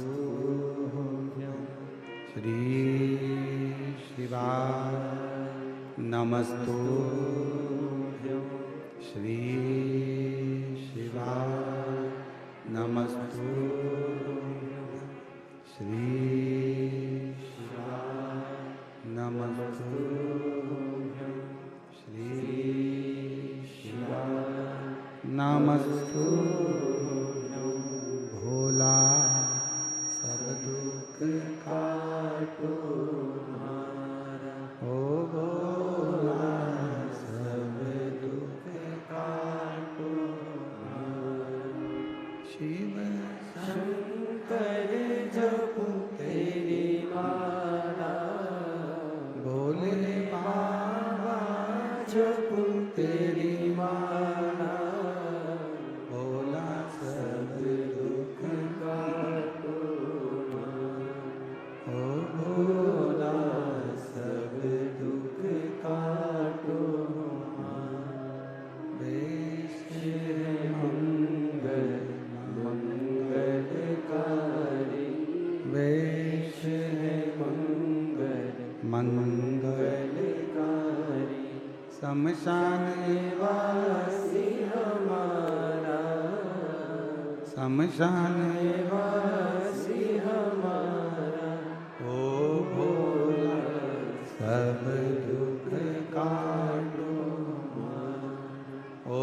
श्री शिवाय नमस्तुभ्यं, श्री शिवाय नमस्तुभ्यं, श्री शिवाय नमस्तुभ्यं, श्री शिवाय नमस्तुभ्यं। भोला सब दुख काटो हमारा, ओ भोला सब दुख काटो हमारा। शिव शंकर जपु तेरी माला, शमशान वासी हमारा, ओ भोला सब दुख काटो, ओ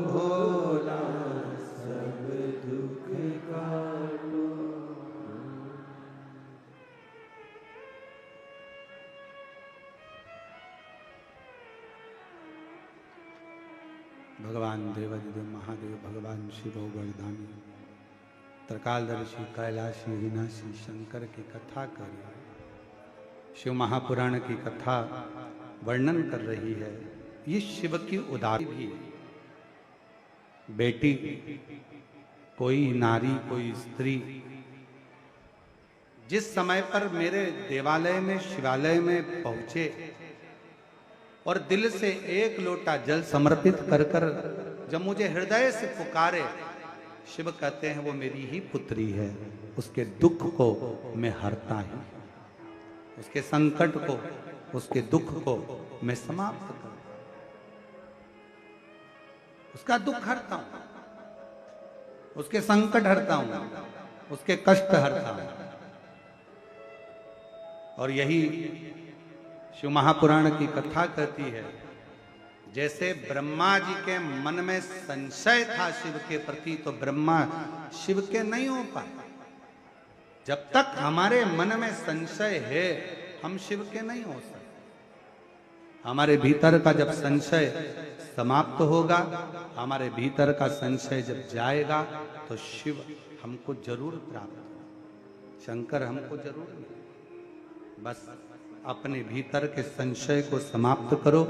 भोला सब दुख काटो। भगवान देवादिदेव महादेव, भगवान शिव वरदानी, त्रिकालदर्शी, कैलाशी, विनाशी शंकर की कथा कर रही है। शिव महापुराण की कथा वर्णन कर रही है। ये शिव की उदारी भी है। बेटी, कोई नारी, कोई स्त्री जिस समय पर मेरे देवालय में, शिवालय में पहुंचे और दिल से एक लोटा जल समर्पित कर कर जब मुझे हृदय से पुकारे, शिव कहते हैं वो मेरी ही पुत्री है। उसके दुख को मैं हरता ही, उसके संकट को, उसके दुख को मैं समाप्त कर, उसका दुख हरता हूं, उसके संकट हरता हूं, उसके कष्ट हरता हूं। और यही शिव महापुराण की कथा कहती है, जैसे ब्रह्मा जी के मन में संशय था शिव के प्रति, तो ब्रह्मा शिव के नहीं हो पाए। जब तक हमारे मन में संशय है, हम शिव के नहीं हो सकते। हमारे भीतर का जब संशय समाप्त होगा, हमारे भीतर का संशय जब जाएगा, तो शिव हमको जरूर प्राप्त होगा, शंकर हमको जरूर मिलेगा। बस अपने भीतर के संशय को समाप्त करो।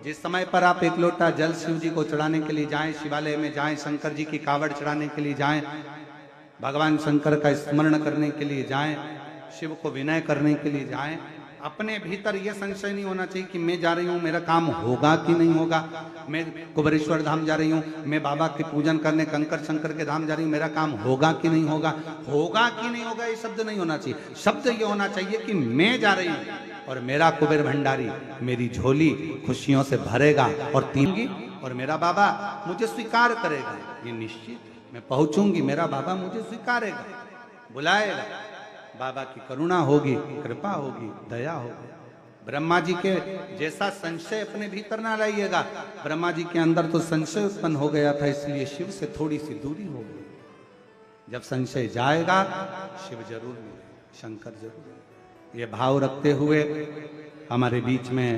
जिस समय पर आप एक लोटा जल शिव जी को चढ़ाने के लिए जाएं, शिवालय में जाएं, शंकर जी की कावड़ चढ़ाने के लिए जाएं, भगवान शंकर का स्मरण करने के लिए जाएं, शिव को विनय करने के लिए जाएं, अपने भीतर यह संशय नहीं होना चाहिए कि मैं जा रही हूं, मेरा काम होगा कि नहीं होगा, मैं कुबेरेश्वर धाम जा रही हूं, मैं बाबा की पूजन करने कंकर शंकर के धाम जा रही हूं, मेरा काम होगा कि नहीं होगा, होगा कि नहीं होगा, ये शब्द नहीं होना चाहिए। शब्द ये होना चाहिए कि मैं जा रही हूं और मेरा कुबेर भंडारी मेरी झोली खुशियों से भरेगा और तीनगी, और मेरा बाबा मुझे स्वीकार करेगा, ये निश्चित। मैं पहुंचूंगी, मेरा बाबा मुझे स्वीकारेगा, बुलाएगा, बाबा की करुणा होगी, कृपा होगी, दया होगी। ब्रह्मा जी के जैसा संशय अपने भीतर ना लाइएगा। ब्रह्मा जी के अंदर तो संशय उत्पन्न हो गया था, इसलिए शिव से थोड़ी सी दूरी हो गई। जब संशय जाएगा, शिव जरूर मिलेगा, शंकर जरूर। ये भाव रखते हुए हमारे बीच में